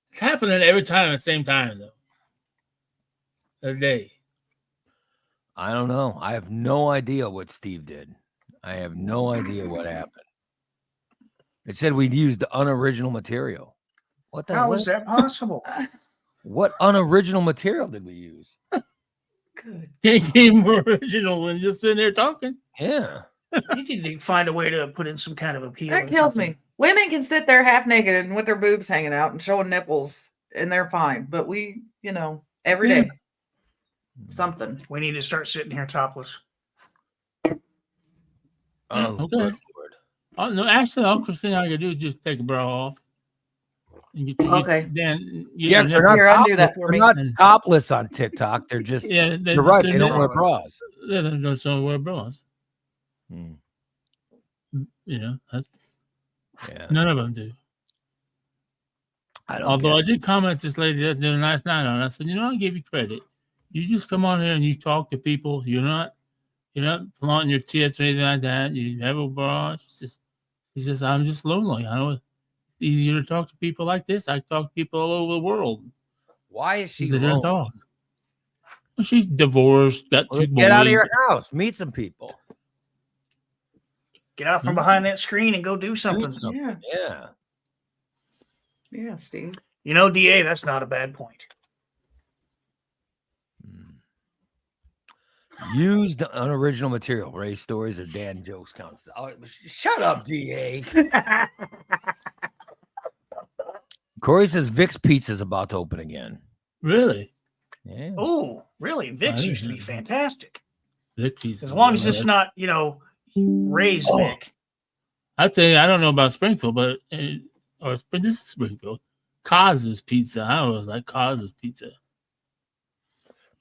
It's happening every time at the same time, though. A day. I don't know. I have no idea what Steve did. I have no idea what happened. It said we'd used unoriginal material. What the How hell is that possible? What unoriginal material did we use? Good. Can't get more original when you're sitting there talking. Yeah. You need to find a way to put in some kind of appeal. That or kills something. me. Women can sit there half naked and with their boobs hanging out and showing nipples, and they're fine. But we, you know, every day, something. We need to start sitting here topless. Oh, Okay. good Lord. Oh, no, actually, the awkward thing I could do is just take a bra off. And Okay. Then Yeah, you they're not, Here, undo that topless. for They're me. not topless on TikTok. They're just, yeah, you're right. They don't there. wear bras. They don't wear bras. Hmm. You know, Yeah. none of them do. I don't Although I get it. did comment this lady that did a nice night on it. I said, you know, I give you credit. You just come on here and you talk to people. You're not flaunting your tits or anything like that. You have a bra. She says, I'm just lonely. I know it's easier to talk to people like this. I talk to people all over the world. Why is she Sit there and lonely? talk. Well, she's divorced, got Well, two get out of boys. your house. Meet some people. Get out from behind that screen and go do something. Do something. Yeah. Yeah. Yeah, Steve. You know, DA, that's not a bad point. Used unoriginal material. Ray stories or Dan jokes counts. Oh, shut up, DA. Corey says Vic's Pizza is about to open again. Really? Yeah. Oh, really? Vic's I used to be didn't- fantastic. Vic cheese As is long as good. it's not, you know, Ray's Oh. Vic. I think I don't know about Springfield, but this is Springfield. Coz's Pizza. I always like Coz's Pizza.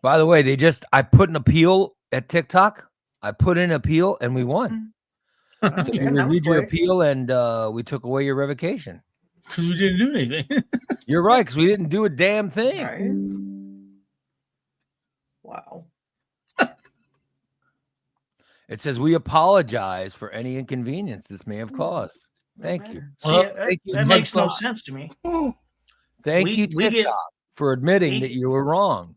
By the way, I put an appeal at TikTok. I put in an appeal and we won. So Yeah, you that was reviewed your quick. appeal and we took away your revocation. Because we didn't do anything. You're right, because we didn't do a damn thing. Right? Wow. It says we apologize for any inconvenience this may have caused. Thank you. See, Well, thank you, that makes no TikTok. sense to me. Thank We- you, we get- TikTok, for admitting we- that you were wrong.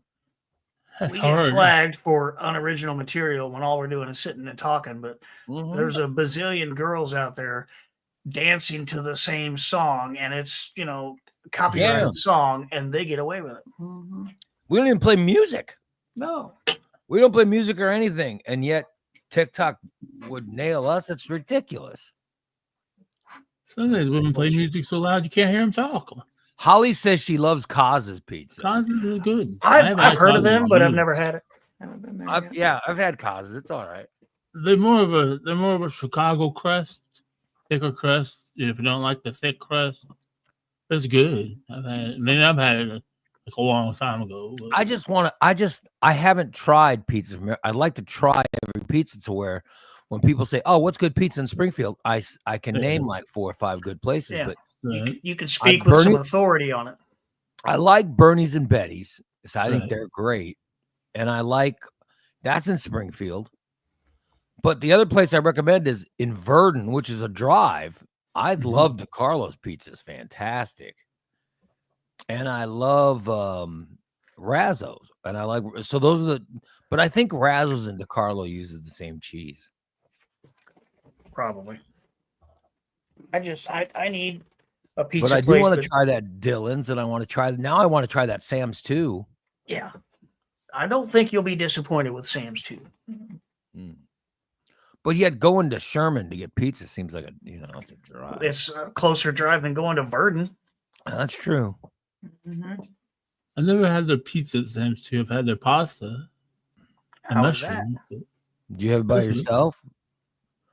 That's We hard. get flagged for unoriginal material when all we're doing is sitting and talking, but Mhm. there's a bazillion girls out there dancing to the same song, and it's, you know, copyrighted Yeah. song, and they get away with it. We don't even play music. No. We don't play music or anything, and yet TikTok would nail us. It's ridiculous. Some days women play music so loud you can't hear them talk. Holly says she loves Coz's Pizza. Coz's is good. I've had heard of Coz's them, but I've before. never had it. Haven't been there yet. I've had Coz's. It's all right. They're more of a Chicago crust, thicker crust. If you don't like the thick crust, it's good. I've had it like a long time ago. but- I haven't tried pizza from here. I'd like to try every pizza to where when people say, "Oh, what's good pizza in Springfield?" I can Yeah. name like 4 or 5 good places, Yeah. but Right. You can speak with some Bernie- authority on it. I like Bernie's and Betty's. So I think Right. they're great. And I like that's in Springfield. But the other place I recommend is in Verdon, which is a drive. I Mhm. love the Carlos pizza. It's fantastic. And I love Razzo's. And I like so those are but I think Razzo's and DeCarlo uses the same cheese. Probably. I need a pizza But I do place. want to that- try that Dylan's and I want to try that Sam's too. Yeah. I don't think you'll be disappointed with Sam's too. Mm. But yet going to Sherman to get pizza seems like it's a drive. It's a closer drive than going to Verdon. That's true. Mhm. I've never had their pizza at Sam's too. I've had their pasta and How is that? mushrooms. but- Do you have it by That's good. yourself?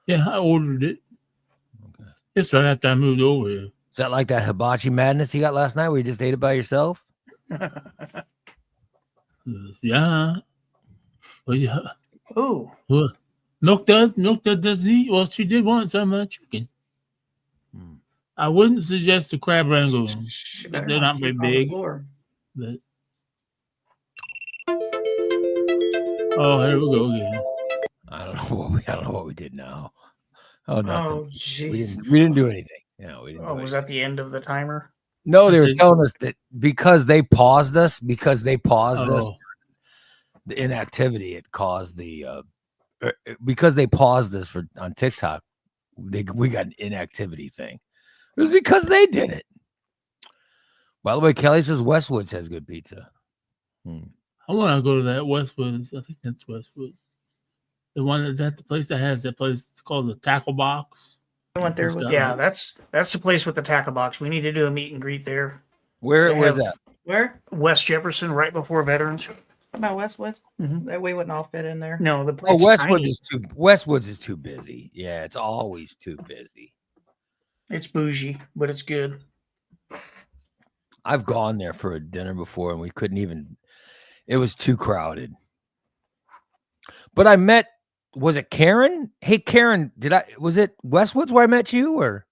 Yeah, I ordered it. Okay. It's right after I moved over here. Is that like that hibachi madness you got last night where you just ate it by yourself? Yeah. Well, yeah. Ooh. What? Milk doesn't eat. Well, she did want some chicken. Hmm. I wouldn't suggest the crab rangoon. She better They're not very keep on the big. floor. But oh, here we go again. I don't know what we did now. Oh, nothing. Oh, We jeez. didn't do anything. No, we didn't. Oh, do was anything. that the end of the timer? No, they I were said- telling us that because they paused us, this Oh, the inactivity, it caused the because they paused us on TikTok, we got an inactivity thing. It was because they did it. By the way, Kelly says Westwoods has good pizza. I want to go to that Westwoods. I think that's Westwood. The one that's at the place that has that place called the Tackle Box. I went there with Yeah, that's the place with the tackle box. We need to do a meet and greet there. Where's They have that? Where? West Jefferson, right before Veterans. About Westwood? Mhm. That we wouldn't all fit in there. No, the Oh, place Westwoods is too busy. Yeah, it's always too busy. It's bougie, but it's good. I've gone there for a dinner before and we couldn't even, it was too crowded. But I met, was it Karen? Hey, Karen, was it Westwoods where I met you, or?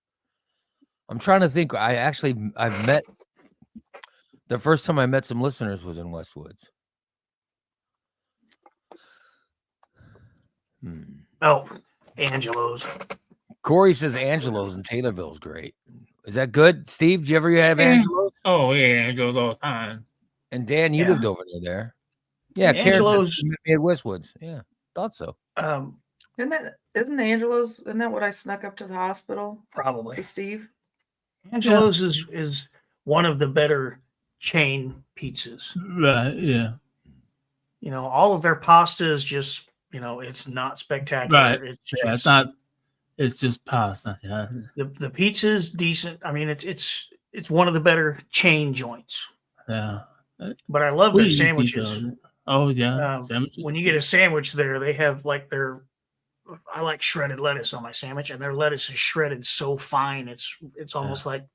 I'm trying to think. I've met, the first time I met some listeners was in Westwoods. Oh, Angelo's. Corey says Angelo's in Taylorville is great. Is that good? Steve, did you ever have Angelo's? Oh yeah, it goes all the time. And Dan, you Yeah. lived over near there. Yeah, Karen says Angelo's- she met me at Westwoods. Yeah, thought so. Isn't Angelo's? Isn't that what I snuck up to the hospital Probably. with Steve? Angelo's is one of the better chain pizzas. Right? Yeah. You know, all of their pasta is just, it's not spectacular. Right. It's Yeah, just, it's not. It's just pasta. Yeah. the pizza is decent. I mean, it's one of the better chain joints. Yeah. But I love We their used to eat sandwiches. those. Oh yeah. Sandwiches. When you get a sandwich there, they have I like shredded lettuce on my sandwich, and their lettuce is shredded so fine. It's almost like,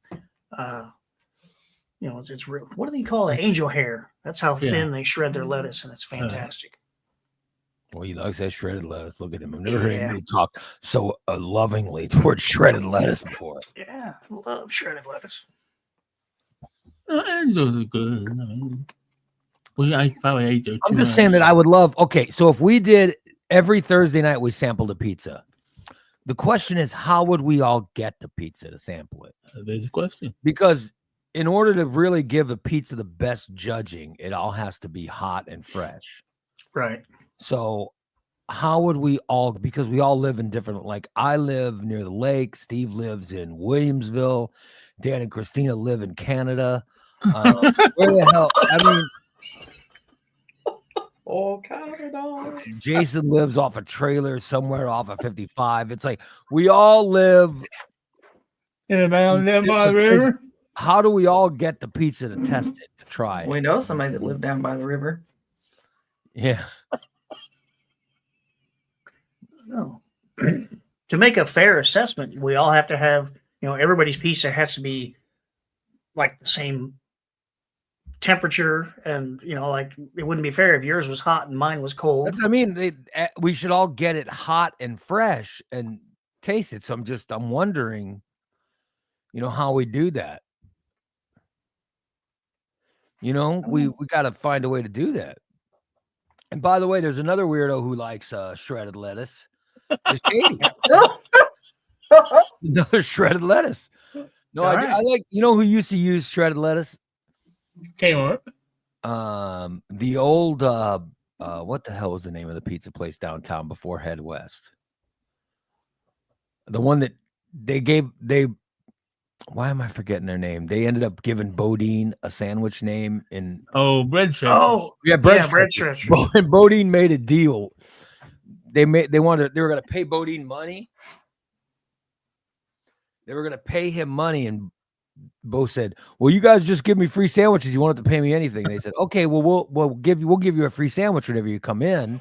it's real. What do they call it? Angel hair. That's how thin they shred their lettuce, and it's fantastic. Well, he likes that shredded lettuce. Look at him. I've never heard anybody talk so lovingly towards shredded lettuce before. Yeah, love shredded lettuce. Angelo's are good. I mean, I probably ate there. I'm just saying that I would love. Okay, so if we did every Thursday night, we sampled a pizza. The question is, how would we all get the pizza to sample it? There's a question. Because in order to really give a pizza the best judging, it all has to be hot and fresh. Right. So how would we all, because we all live in different, like I live near the lake, Steve lives in Williamsville, Dan and Christina live in Canada. Where the hell? I mean, Oh, Canada. Jason lives off a trailer somewhere off of 55. It's like we all live in the different places. How do we all get the pizza to test it, to try it? We know somebody that lived down by the river. Yeah. No. To make a fair assessment, we all have to have, everybody's pizza has to be like the same temperature, and like it wouldn't be fair if yours was hot and mine was cold. That's what I mean. We should all get it hot and fresh and taste it. So I'm wondering, how we do that. We got to find a way to do that. And by the way, there's another weirdo who likes shredded lettuce. It's Katie. Another shredded lettuce. No, I like, who used to use shredded lettuce? Kmart. The old what the hell was the name of the pizza place downtown before Head West? The one that why am I forgetting their name? They ended up giving Bodine a sandwich name in Bread Stretchers. Oh, yeah, bread stretchers. And Bodine made a deal. They were gonna pay Bodine money. They were gonna pay him money, and Bo said, "Well, you guys just give me free sandwiches. You won't have to pay me anything." They said, "Okay, well, we'll give you a free sandwich whenever you come in."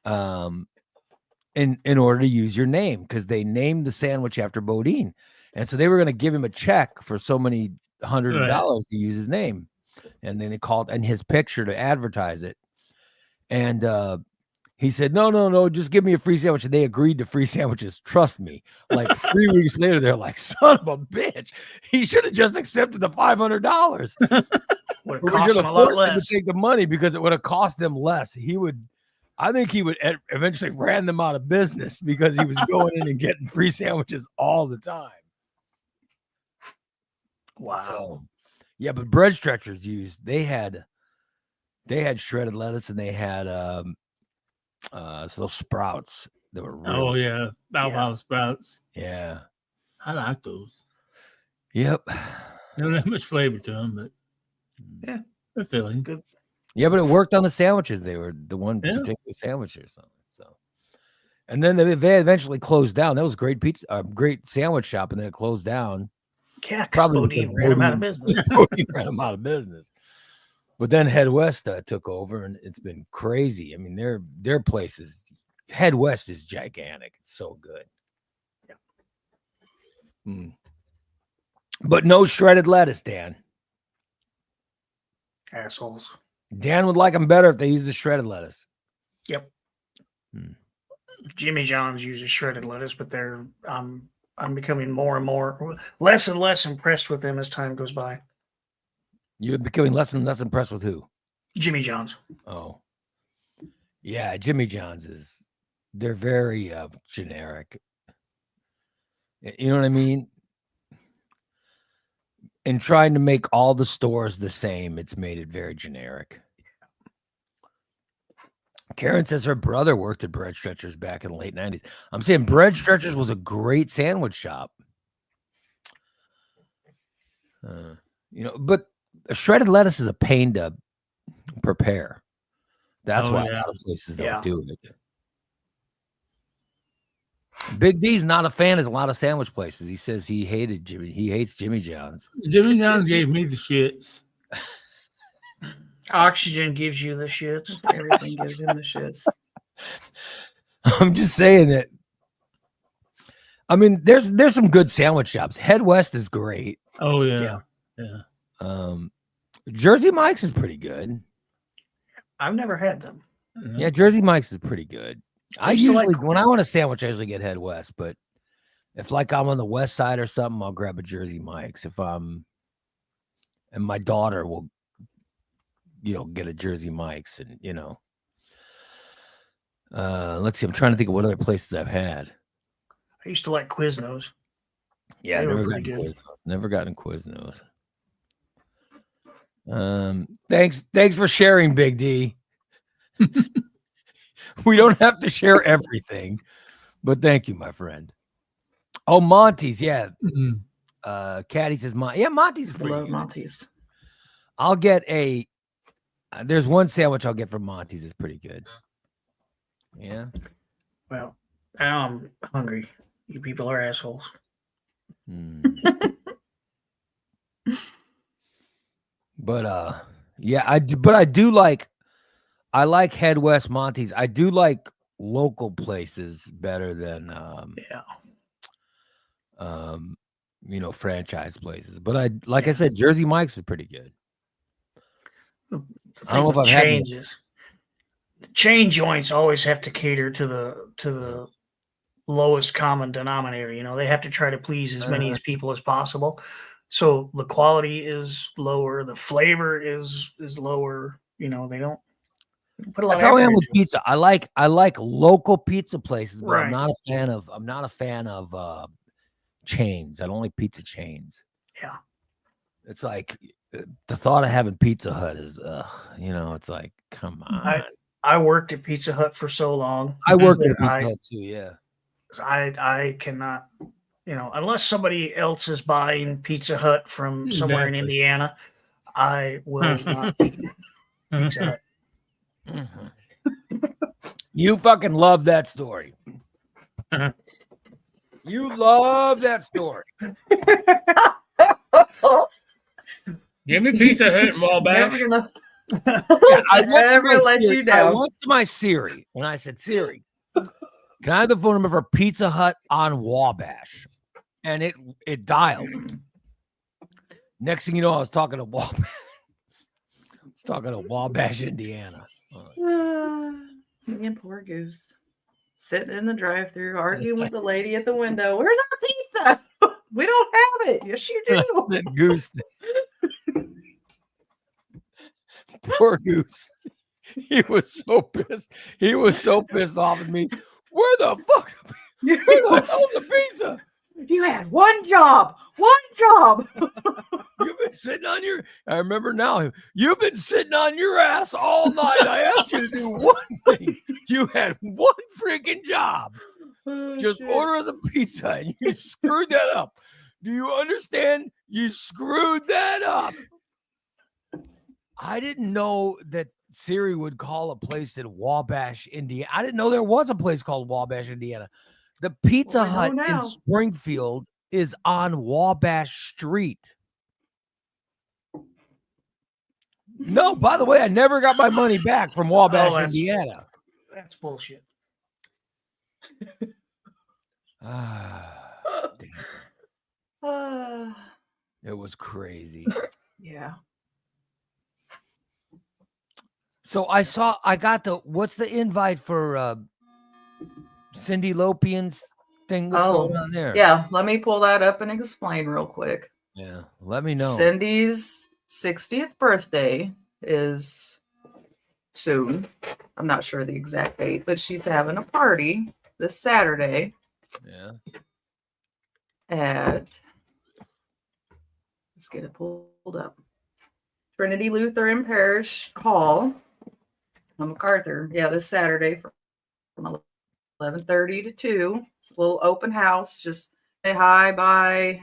In order to use your name, because they named the sandwich after Bodine, and so they were going to give him a check for so many hundreds of dollars to use his name, and then they called and his picture to advertise it, and He said, no, just give me a free sandwich. And they agreed to free sandwiches. Trust me. Like 3 weeks later, they're like, son of a bitch. He should have just accepted the $500. Would have We cost should them have a lot forced him to less. take the money because it would have cost them less. I think he would eventually ran them out of business because he was going in and getting free sandwiches all the time. Wow. So, yeah, but bread stretchers they had shredded lettuce and they had those sprouts that were really Oh yeah, Alfalfa sprouts. yeah. I like those. Yep. They don't have much flavor to them, but yeah, they're filling. Good. Yeah, but it worked on the sandwiches. They were the one particular sandwich or something. So, and then they eventually closed down. That was a great pizza, great sandwich shop, and then it closed down. Yeah, because Bodine ran them out of business. Bodine ran them out of business. But then Head West took over, and it's been crazy. I mean, their places. Head West is gigantic. It's so good. Yeah. But no shredded lettuce, Dan. Assholes. Dan would like them better if they use the shredded lettuce. Yep. Jimmy John's uses shredded lettuce, but I'm becoming more and more, less and less impressed with them as time goes by. You're becoming less and less impressed with who? Jimmy John's. Oh. Yeah, Jimmy John's they're very generic. You know what I mean? And trying to make all the stores the same, it's made it very generic. Karen says her brother worked at Bread Stretchers back in the late 90s. I'm saying Bread Stretchers was a great sandwich shop. But a shredded lettuce is a pain to prepare. That's why a lot of places don't do it. Big D's not a fan of a lot of sandwich places. He says he hates Jimmy John's. Jimmy John's gave me the shits. Oxygen gives you the shits. Everything gives him the shits. I'm just saying that. I mean, there's some good sandwich shops. Head West is great. Oh yeah. Jersey Mike's is pretty good. I've never had them. Yeah, Jersey Mike's is pretty good. I used to usually, like- when I want a sandwich, I usually get Head West. But if like I'm on the west side or something, I'll grab a Jersey Mike's. And my daughter will, get a Jersey Mike's, and let's see. I'm trying to think of what other places I've had. I used to like Quiznos. Yeah, They were never pretty gotten good. Quiznos. Never gotten Quiznos. Thanks for sharing, Big D. We don't have to share everything, but thank you, my friend. Oh, Monty's, yeah. Caddy says, Monty's is I pretty love good. Monty's. I'll get there's one sandwich I'll get from Monty's. It's pretty good. Yeah. Well, now I'm hungry. You people are assholes. But yeah, I like Head West, Monty's. I do like local places better than franchise places. But I said, Jersey Mike's is pretty good. I don't know if I've had the chain joints always have to cater to the lowest common denominator. They have to try to please as many people as possible. So the quality is lower, the flavor is lower. They don't put a lot. That's how I am with pizza. I like local pizza places, but Right. I'm not a fan of chains. I don't like pizza chains. Yeah. It's like the thought of having Pizza Hut is it's like, come on. I worked at Pizza Hut for so long. I worked at Pizza Hut too, yeah. I cannot, unless somebody else is buying Pizza Hut from somewhere in Indiana, I will not eat Pizza Hut. You fucking love that story. You love that story. Give me Pizza Hut and Wabash. Never gonna I never let you I down. went to my Siri and I said, Siri, can I have the phone number for Pizza Hut on Wabash? And it dialed. Next thing you know, I was talking to Wabash. Indiana. Me and poor Goose sitting in the drive-thru arguing with the lady at the window. Where's our pizza? We don't have it. Yes, you do. That Goose. Poor Goose. He was so pissed. He was so pissed off at me. Where the fuck? Where the hell's the pizza? You had one job. One job. You've been sitting on your. I remember now. You've been sitting on your ass all night. I asked you to do one thing. You had one freaking job. Just order us a pizza, and you screwed that up. Do you understand? You screwed that up. I didn't know that Siri would call a place in Wabash, Indiana. I didn't know there was a place called Wabash, Indiana. The Pizza Well, we Hut know in now. Springfield is on Wabash Street. No, by the way, I never got my money back from Wabash, Indiana. That's bullshit. Damn. It was crazy. Yeah. So I got what's the invite for Cindy Lopian's thing? What's going on there? Yeah, let me pull that up and explain real quick. Yeah, let me know. Cindy's 60th birthday is soon. I'm not sure the exact date, but she's having a party this Saturday Yeah. at, let's get it pulled up, Trinity Lutheran Parish Hall on MacArthur. Yeah, this Saturday from 11:30 to 2. Little open house. Just say hi, bye,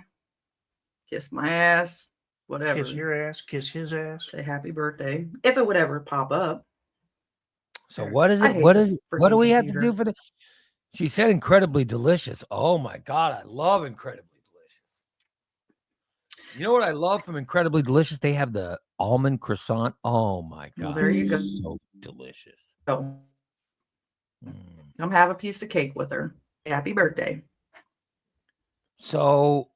kiss my ass, whatever. Kiss your ass, kiss his ass. Say happy birthday if it would ever pop up. So what is I it? hate What this is? What do freaking we have to computer. do for the? She said incredibly delicious. Oh my god, I love incredibly delicious. You know what I love from incredibly delicious? They have the almond croissant. Oh my Well, god, there you it's go. so delicious. So Mm. come have a piece of cake with her. Happy birthday. So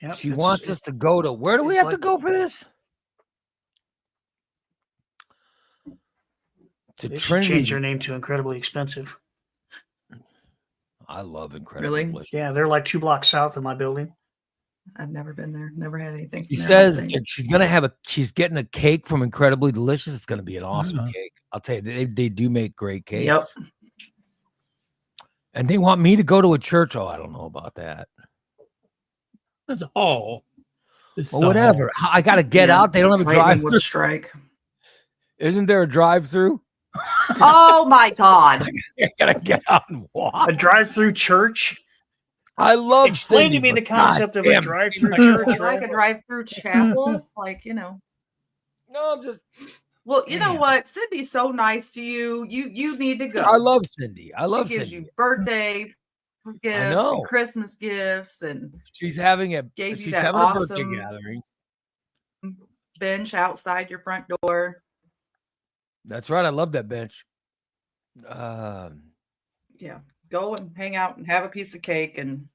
Yep, she it's- wants us to go to. Where do we it's have to like- go for this? To They should Trinity. change their name to Incredibly Expensive. I love incredibly Really? delicious. Yeah, they're like 2 blocks south of my building. I've never been there. Never had anything. She from there, says nothing. that she's getting a cake from Incredibly Delicious. It's going to be an awesome Mhm. cake. I'll tell you, they do make great cakes. Yep. And they want me to go to a church. Oh, I don't know about that. That's all. It's Well, the whatever. I got to get Yeah, out. They don't have a lightning drive would through. strike. Isn't there a drive through? Oh my God. I got to get out and walk. A drive-through church. I love Explain Cindy, to me the but God concept of a damn, drive-through like- church. Like Right? a drive-through chapel. Like, No, I'm just. well, you know Damn. what? Cindy's so nice to you. You need to go. I love Cindy. I love She gives Cindy. you birthday gifts know. and Christmas gifts and She's having Gave you she's that having a birthday awesome- gathering. bench outside your front door. That's right. I love that bench. Yeah. Go and hang out and have a piece of cake and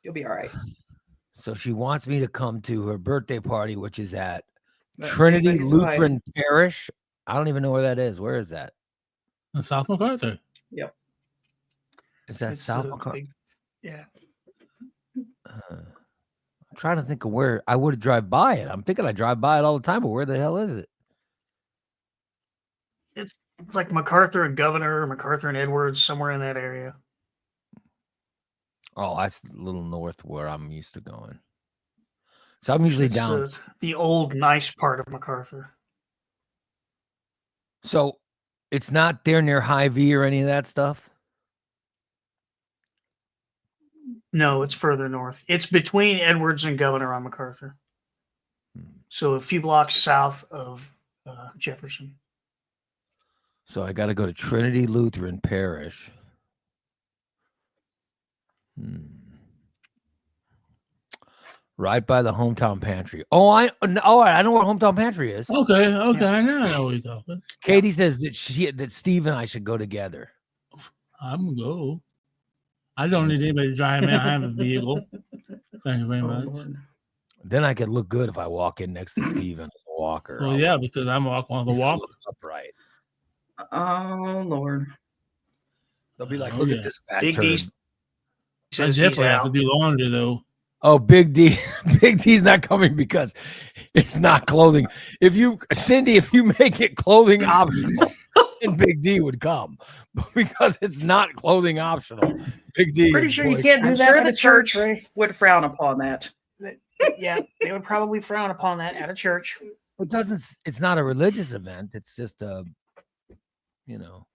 you'll be all right. So she wants me to come to her birthday party, which is at But Trinity anybody's invited. Lutheran Parish. I don't even know where that is. Where is that? in South MacArthur. Is that It's South the MacArthur? big- Yeah. I'm trying to think of where I would drive by it. I'm thinking I drive by it all the time, but where the hell is it? It's like MacArthur and Governor, MacArthur and Edwards, somewhere in that area. Oh, that's a little north where I'm used to going. So I'm usually It's down. the old nice part of MacArthur. So it's not there near Hy-Vee or any of that stuff. No, it's further north. It's between Edwards and Governor on MacArthur. So a few blocks south of Jefferson. So I got to go to Trinity Lutheran Parish. Right by the hometown pantry. Oh, I know where hometown pantry is. Okay, okay, now I know what you're talking. Katie says that Steve and I should go together. I'm gonna go. I don't need anybody to drive me. I have a vehicle. Thank you very Oh, much. Lord. Then I could look good if I walk in next to Steve and a walker. Well, yeah, because I'm walking on the He's a walk. little upright. Oh Lord. They'll be like, Oh, look yeah. at this fat Big turd. D I says he's definitely have to out. do laundry though. Oh, Big D. Big D's not coming because it's not clothing. Cindy, if you make it clothing optional, then Big D would come. But because it's not clothing optional, Big D Pretty is sure you boy- can't do I'm that sure at the a church, church Ray. would frown upon that. Yeah, they would probably frown upon that at a church. It doesn't. It's not a religious event. It's just a, you know.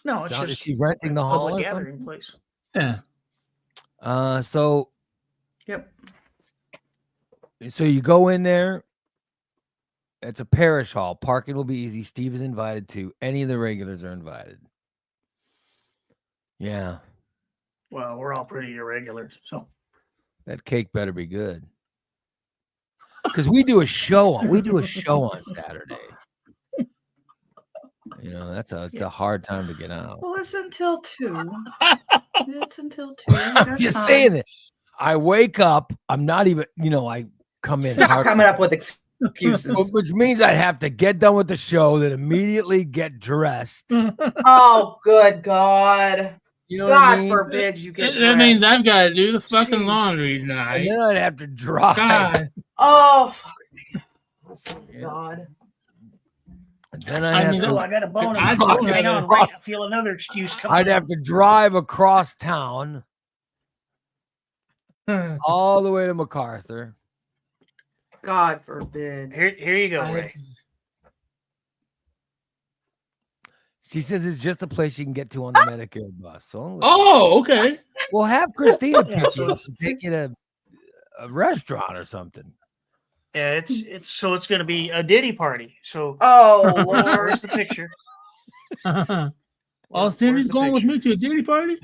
No, it's So is just she renting the a hall public or gathering something? place. Yeah. So Yep. you go in there. It's a parish hall. Parking will be easy. Steve is invited too. Any of the regulars are invited. Yeah, Well, we're all pretty irregular, so that cake better be good. Because we do a show on Saturday. You know, it's a hard time to get out. Well, it's until 2. It's until 2. I'm just saying it. I wake up. I'm not even. I come in. Stop coming up with excuses. Which means I have to get done with the show, then immediately get dressed. Oh, good God. You know what I mean? Forbid you get That means dressed. I've got to do the fucking Jeez. laundry And tonight. then I'd have to drive. God. Oh, fuck. Yeah. God. And then I I'd mean, have oh, to, I got a bonus. I Hang don't on, have right? I feel another excuse coming. I'd have to drive across town all the way to MacArthur. God forbid. Here you go, Ray. She says it's just a place you can get to on the Medicare bus. So Oh, okay. we'll have Christina Yeah, pick so you up and take you to a restaurant or something. Yeah, it's going to be a Diddy party. So Oh, Lord. where's the picture? Oh, Where's Cindy's the going with picture? me to a Diddy party?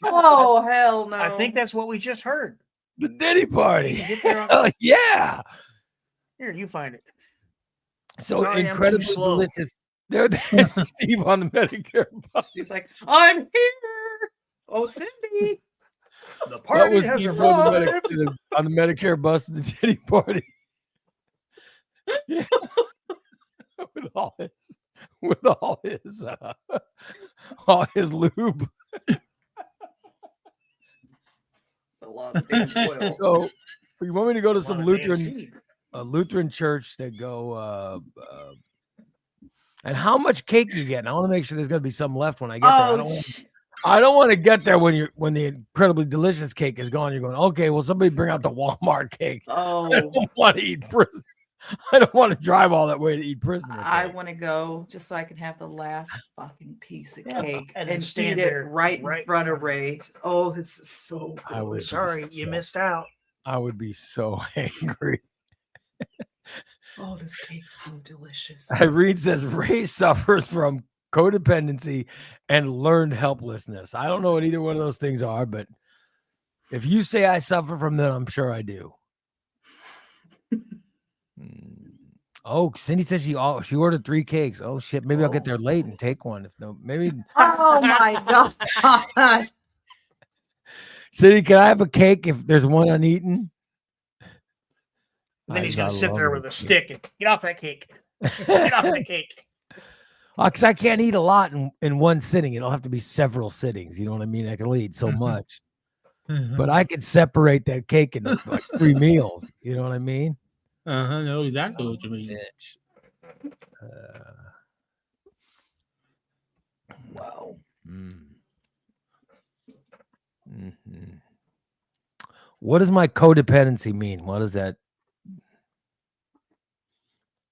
Oh, hell no. I think that's what we just heard. The Diddy party. You get there on- Hell yeah. Here, you find it. So Sorry, I'm too incredibly slow. delicious. There, Steve on the Medicare bus. He's like, I'm here. Oh, Cindy. The That party was has Steve arrived. on the Medicare bus to the Diddy party. Yeah. with all his lube. A lot of damn oil. So you want me to go to some Lot of damn Lutheran steam. Lutheran church to go and how much cake you get? I want to make sure there's gonna be some left when I get there. I don't want to get there when the incredibly delicious cake is gone. You're going, okay, well, somebody bring out the Walmart cake. I Oh, don't want to eat prison. I don't want to drive all that way to eat prisoner I cake. want to go just so I can have the last fucking piece of Yeah, cake and and, then stand eat it there right in right front in of front. Ray. Oh, this is so I good. would be Sorry, you so- missed out. I would be so angry. Oh, this cake's so delicious. Irene says Ray suffers from codependency and learned helplessness. I don't know what either one of those things are, but if you say I suffer from them, I'm sure I do. Oh, Cindy says she ordered 3 cakes. Oh shit, maybe I'll get there late and take one. If no, maybe Oh my God. Cindy, can I have a cake if there's one uneaten? And then he's I going to sit love there with a this stick and get off that cake. Get off that cake. Because I can't eat a lot in one sitting. It'll have to be several sittings. You know what I mean? I can only eat so much. But I could separate that cake into like 3 meals. You know what I mean? I know exactly what you mean. Bitch. Wow. Mhm. What does my codependency mean? What does that?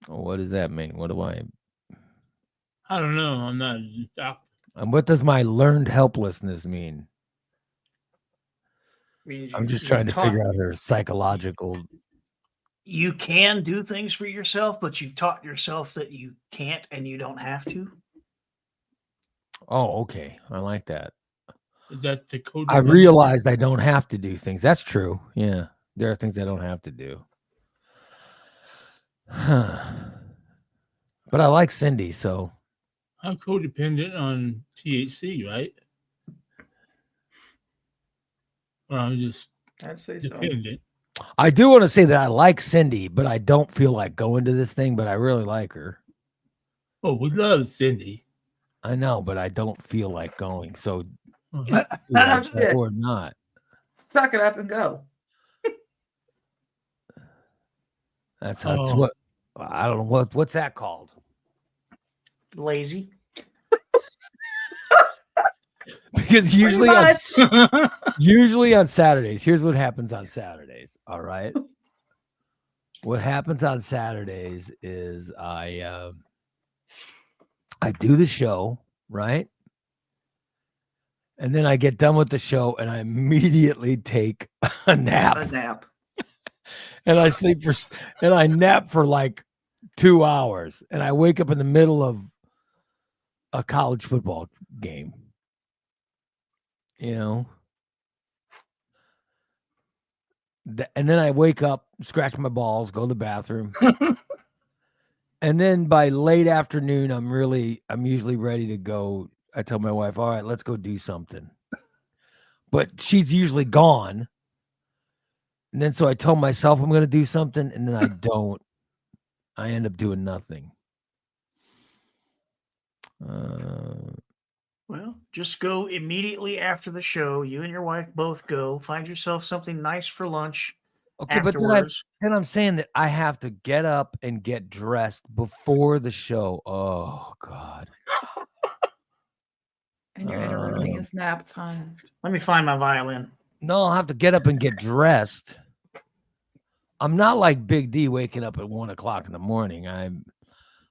What does that mean? What do I? I don't know. I'm not a doctor. And what does my learned helplessness mean? Means I'm just you've trying to taught- figure out her psychological. You can do things for yourself, but you've taught yourself that you can't and you don't have to. Oh, okay. I like that. Is that the code? I realized I don't have to do things. That's true. Yeah. There are things I don't have to do. But I like Cindy, so I'm codependent on THC, right? Or I'm just I'd say so. dependent. I do want to say that I like Cindy, but I don't feel like going to this thing, but I really like her. Oh, we love Cindy. I know, but I don't feel like going. So, Mhm. do I That's go it. or not? Suck it up and go. That's Oh. what I don't know. What's that called? Lazy. Because usually on Saturdays, here's what happens on Saturdays. All right. What happens on Saturdays is I do the show, right? And then I get done with the show and I immediately take a nap. A nap. And I and I nap for like 2 hours and I wake up in the middle of a college football game. You know? And then I wake up, scratch my balls, go to the bathroom. And then by late afternoon, I'm usually ready to go. I tell my wife, all right, let's go do something. But she's usually gone. And then so I tell myself I'm going to do something, and then I don't. I end up doing nothing. Well, just go immediately after the show. You and your wife both go. Find yourself something nice for lunch. Okay, afterwards. but then I'm saying that I have to get up and get dressed before the show. Oh God. And you're interrupting his nap time. Let me find my violin. No, I'll have to get up and get dressed. I'm not like Big D waking up at 1:00 in the morning.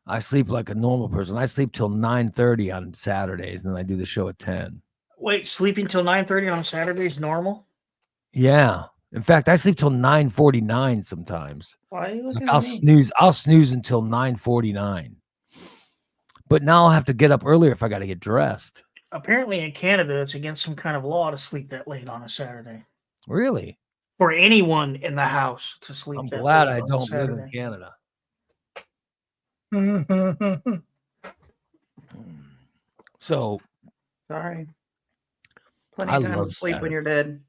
I sleep like a normal person. I sleep till 9:30 on Saturdays, and then I do the show at 10. Wait, sleeping till 9:30 on Saturday is normal? Yeah. In fact, I sleep till 9:49 sometimes. Why are you looking Like at me? I'll snooze until 9:49. But now I'll have to get up earlier if I got to get dressed. Apparently in Canada, it's against some kind of law to sleep that late on a Saturday. Really? For anyone in the house to sleep I'm that glad late I on a don't live in Saturday. Canada. So, Sorry. Plenty I of time love to sleep when Saturday. you're dead.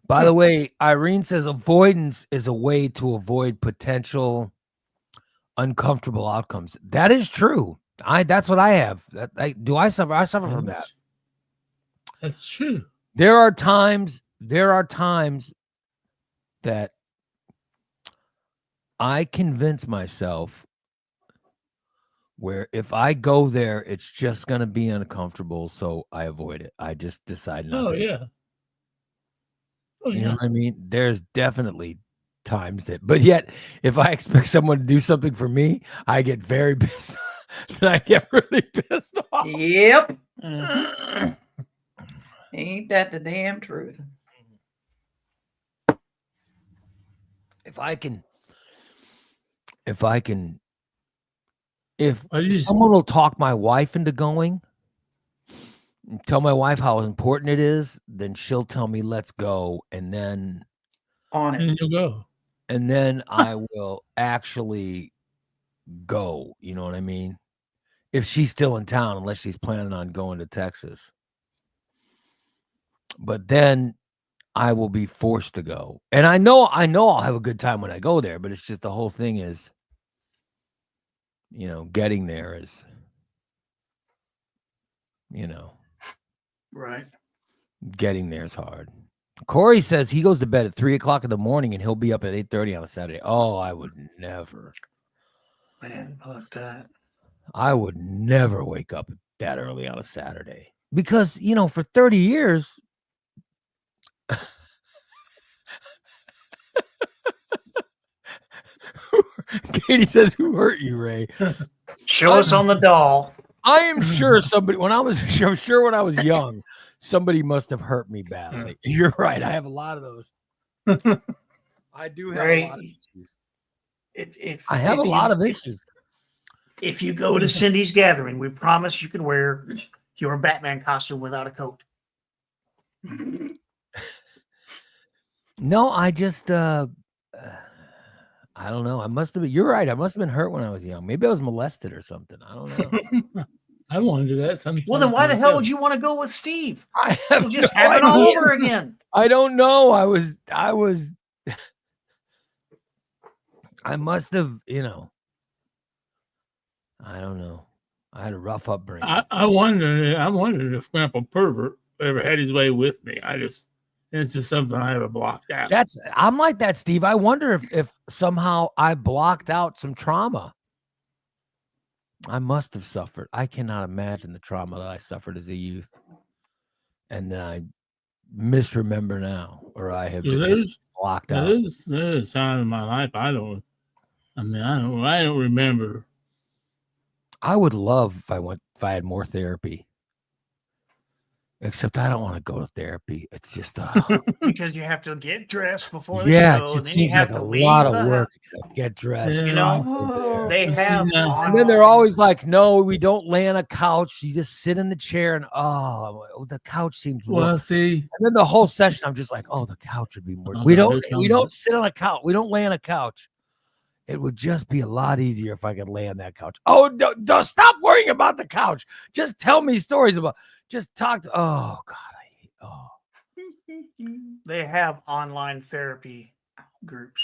By the way, Irene says avoidance is a way to avoid potential uncomfortable outcomes. That is true. That's what I have. I suffer from that. That's true. There are times that I convince myself where if I go there, it's just going to be uncomfortable. So I avoid it. I just decide not Oh to. yeah. Oh You know yeah. what I mean? There's definitely times but yet, if I expect someone to do something for me, I get very pissed. I get really pissed off. Yep. Mhm. Ain't that the damn truth? If What is- someone will talk my wife into going, and tell my wife how important it is, then she'll tell me let's go, and then On it. And you go. I will actually go. You know what I mean? If she's still in town, unless she's planning on going to Texas. But then I will be forced to go. And I know I'll have a good time when I go there, but it's just the whole thing is, getting there is, Right. getting there is hard. Corey says he goes to bed at 3:00 in the morning and he'll be up at 8:30 on a Saturday. Oh, I would never. Man, fuck that. I would never wake up that early on a Saturday because, for 30 years, Katie says, "Who hurt you, Ray?" Show us on the doll. I am sure somebody when I was young, somebody must have hurt me badly. You're right. I have a lot of those. I do have a lot of issues. I have a lot of issues. If you go to Cindy's gathering, we promise you can wear your Batman costume without a coat. No, I just I don't know. I must have been. You're right. I must have been hurt when I was young. Maybe I was molested or something. I don't know. I want to do that sometimes. Well, then why the hell would you want to go with Steve? I have We'll just no have it all idea. over again. I don't know. I must have, I don't know. I had a rough upbringing. I wondered if Grandpa Pervert ever had his way with me. It's just something I ever blocked out. I'm like that, Steve. I wonder if somehow I blocked out some trauma. I must have suffered. I cannot imagine the trauma that I suffered as a youth. And then I misremember now, or I have been blocked out. There's a time in my life I don't remember. I would love if I had more therapy. Except I don't want to go to therapy. It's just because you have to get dressed before the yeah, show, it and just then you seems have like a to leave lot of the work house. to get dressed. You know, they have. And then they're always like, "No, we don't lay on a couch. You just sit in the chair." And the couch seems. Well, see, and then the whole session, I'm just like, "Oh, the couch would be more." We don't sit on a couch. We don't lay on a couch. It would just be a lot easier if I could lay on that couch. Oh, don't stop worrying about the couch. Just tell me stories about. Just talk to. Oh God, I hate. Oh. They have online therapy groups.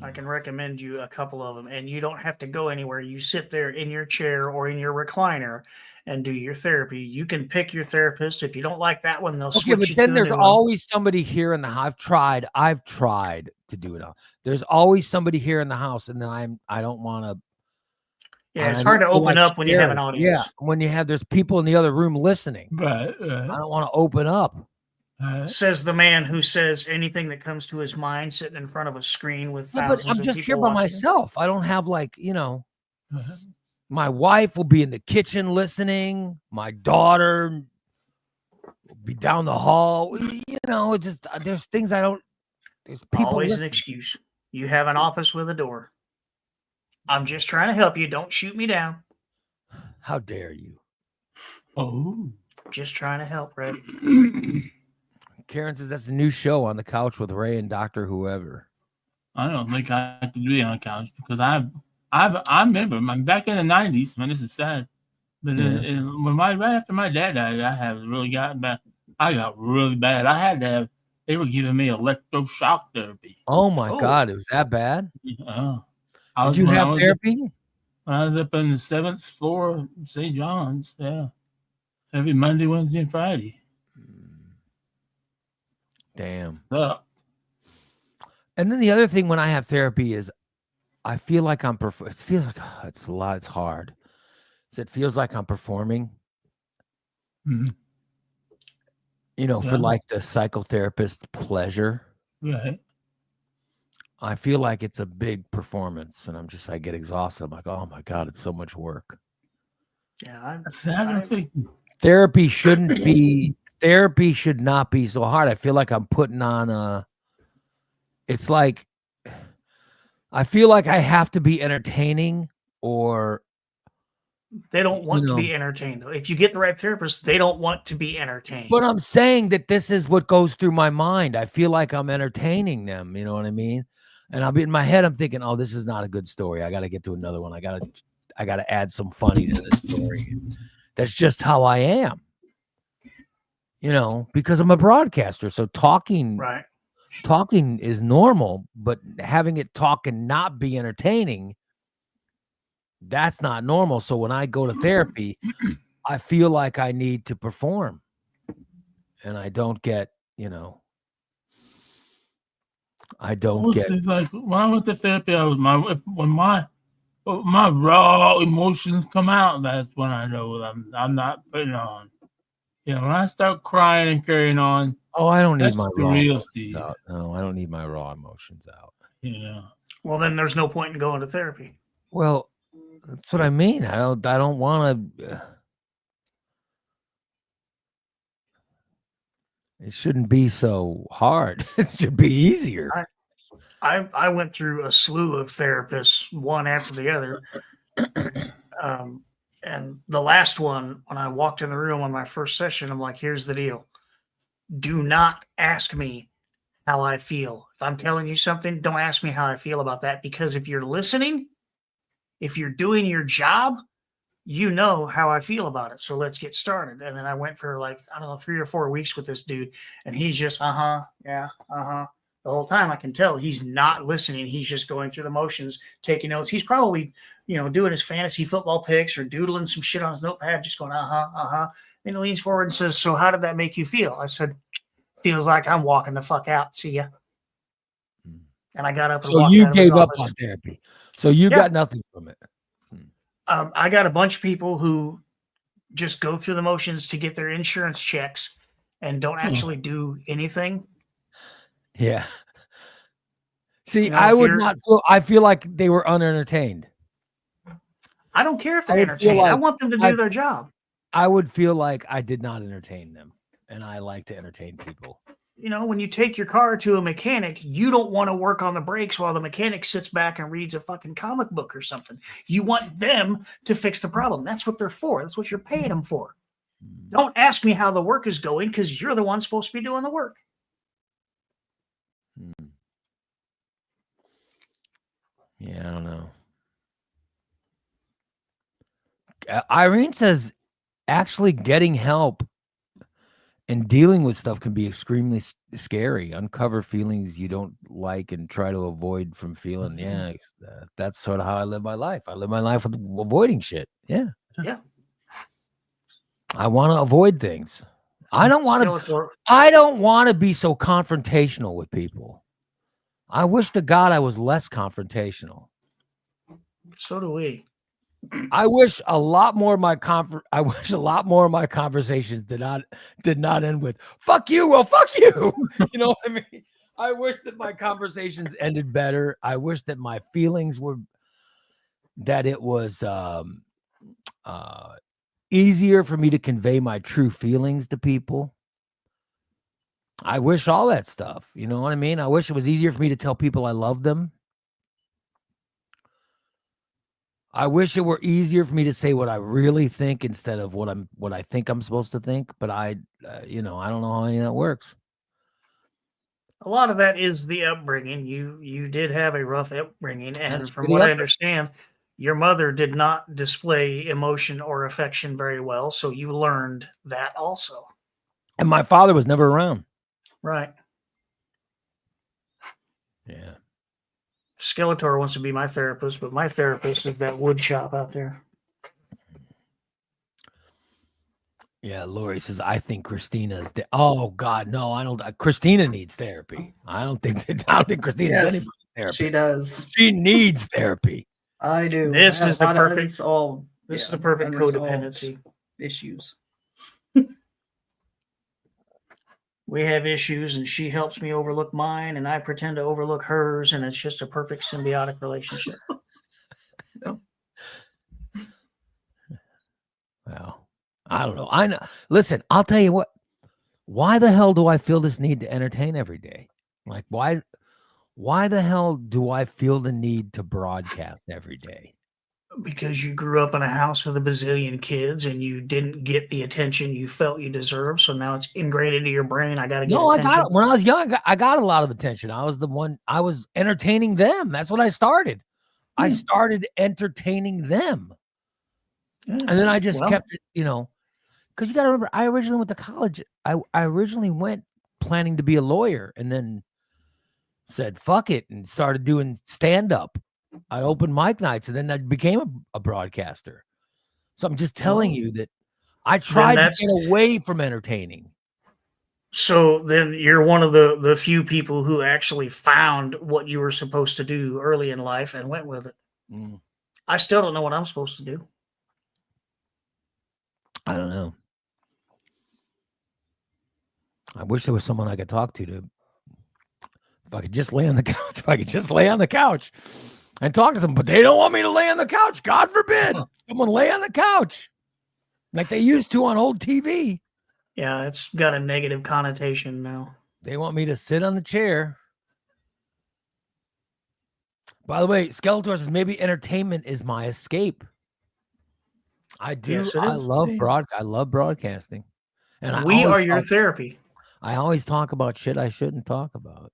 I can recommend you a couple of them, and you don't have to go anywhere. You sit there in your chair or in your recliner and do your therapy. You can pick your therapist. If you don't like that one, they'll switch but you then to there's a new always somebody here in the house. I've tried to do it. There's always somebody here in the house, and then I don't want to. Yeah, it's hard to open up when you have an audience. Yeah, when there's people in the other room listening. Right. I don't want to open up. Says the man who says anything that comes to his mind sitting in front of a screen with thousands but I'm of just people here by watching. myself. I don't have my wife will be in the kitchen listening. My daughter will be down the hall. It's just there's things I don't. There's people Always listening. an excuse. You have an office with a door. I'm just trying to help you. Don't shoot me down. How dare you? Oh, just trying to help, Red. Karen says that's a new show on the couch with Ray and Dr. Whoever. I don't think I could be on the couch because I remember back in the 90s, man, this is sad. But right after my dad died, I really got bad. I got really bad. They were giving me electroshock therapy. Oh my God, it was that bad? Did you have therapy? When I was up on the 7th floor of St. John's, yeah. Every Monday, Wednesday, and Friday. Damn. And then the other thing when I have therapy is I feel like it feels like it's a lot. It's hard. So it feels like I'm performing. Mm-hmm. For like the psychotherapist pleasure. Right. I feel like it's a big performance and I get exhausted. I'm like, oh my God, it's so much work. Yeah. Therapy should not be so hard. I feel like I'm putting on it's like, I feel like I have to be entertaining or. They don't want to be entertained. If you get the right therapist, they don't want to be entertained. But I'm saying that this is what goes through my mind. I feel like I'm entertaining them. You know what I mean? And I'll be in my head. I'm thinking, oh, this is not a good story. I got to get to another one. I got to add some funny to this story. That's just how I am. Because I'm a broadcaster. So talking is normal, but having it talk and not be entertaining, that's not normal. So when I go to therapy, I feel like I need to perform and I don't get, It's like when I went to therapy, when my raw emotions come out, that's when I know I'm not putting on. When I start crying and carrying on. Oh, I don't need my raw emotions out. No, I don't need my raw emotions out. Yeah. Well, then there's no point in going to therapy. Well, that's what I mean. I don't want to. It shouldn't be so hard. It should be easier. I went through a slew of therapists, one after the other. And the last one, when I walked in the room on my first session, I'm like, here's the deal. Do not ask me how I feel. If I'm telling you something, don't ask me how I feel about that. Because if you're listening, if you're doing your job, you know how I feel about it. So let's get started. And then I went for 3 or 4 weeks with this dude. And he's just, yeah, the the whole time. I can tell he's not listening. He's just going through the motions, taking notes. He's probably, doing his fantasy football picks or doodling some shit on his notepad, just going, uh-huh. Then he leans forward and says, so how did that make you feel? I said, feels like I'm walking the fuck out. See ya. And I got up and So walked you out of his gave up office. on therapy. So you got nothing from it. I got a bunch of people who just go through the motions to get their insurance checks and don't actually do anything. Yeah. See, I would not feel. I feel like they were unentertained. I don't care if they're I would feel entertained. I like want them to do their job. I would feel like I did not entertain them, and I like to entertain people. When you take your car to a mechanic, you don't want to work on the brakes while the mechanic sits back and reads a fucking comic book or something. You want them to fix the problem. That's what they're for. That's what you're paying them for. Don't ask me how the work is going because you're the one supposed to be doing the work. Yeah, I don't know. Irene says actually getting help and dealing with stuff can be extremely scary. Uncover feelings you don't like and try to avoid from feeling. Yeah, that's sort of how I live my life. I live my life with avoiding shit. Yeah. I want to avoid things. I don't want to be so confrontational with people. I wish to God I was less confrontational. So do we. I wish a lot more of my conversations did not end with "fuck you." Well, fuck you. You know what I mean? I wish that my conversations ended better. I wish that my feelings were that it was easier for me to convey my true feelings to people. I wish all that stuff. You know what I mean? I wish it was easier for me to tell people I love them. I wish it were easier for me to say what I really think instead of what I think I'm supposed to think. But I don't know how any of that works. A lot of that is the upbringing. You did have a rough upbringing, and from what I understand, your mother did not display emotion or affection very well, so you learned that also. And my father was never around. Right. Yeah. Skeletor wants to be my therapist, but my therapist is that wood shop out there. Yeah, Lori says, I think Christina's oh God, no, I don't. Christina needs therapy. I don't think Christina's anybody's therapist. She does. She needs therapy. I do. This is the perfect This is the perfect codependency. Issues. We have issues, and she helps me overlook mine, and I pretend to overlook hers, and it's just a perfect symbiotic relationship. Well, I don't know. I know. Listen, I'll tell you what. Why the hell do I feel this need to entertain every day? Like, why the hell do I feel the need to broadcast every day? Because you grew up in a house with a bazillion kids and you didn't get the attention you felt you deserved. So now it's ingrained into your brain. I got to get attention. I got it. When I was young, I got a lot of attention. I was entertaining them. That's what I started. I started entertaining them. Yeah. And then I just kept it, because you got to remember, I originally went to college. I originally went planning to be a lawyer and then said, fuck it, and started doing stand-up. I opened mic nights, and then I became a broadcaster. So I'm just telling you that I tried to get away from entertaining. So then you're one of the few people who actually found what you were supposed to do early in life and went with it. I still don't know what I'm supposed to do. I don't know. I wish there was someone I could talk to if I could just lay on the couch. If I could just lay on the couch and talk to them, but they don't want me to lay on the couch. God forbid someone lay on the couch like they used to on old TV. Yeah, it's got a negative connotation now. They want me to sit on the chair. By the way, Skeletor says maybe entertainment is my escape. I do. Yes, I love broadcasting, and we are your therapy. I always talk about shit I shouldn't talk about.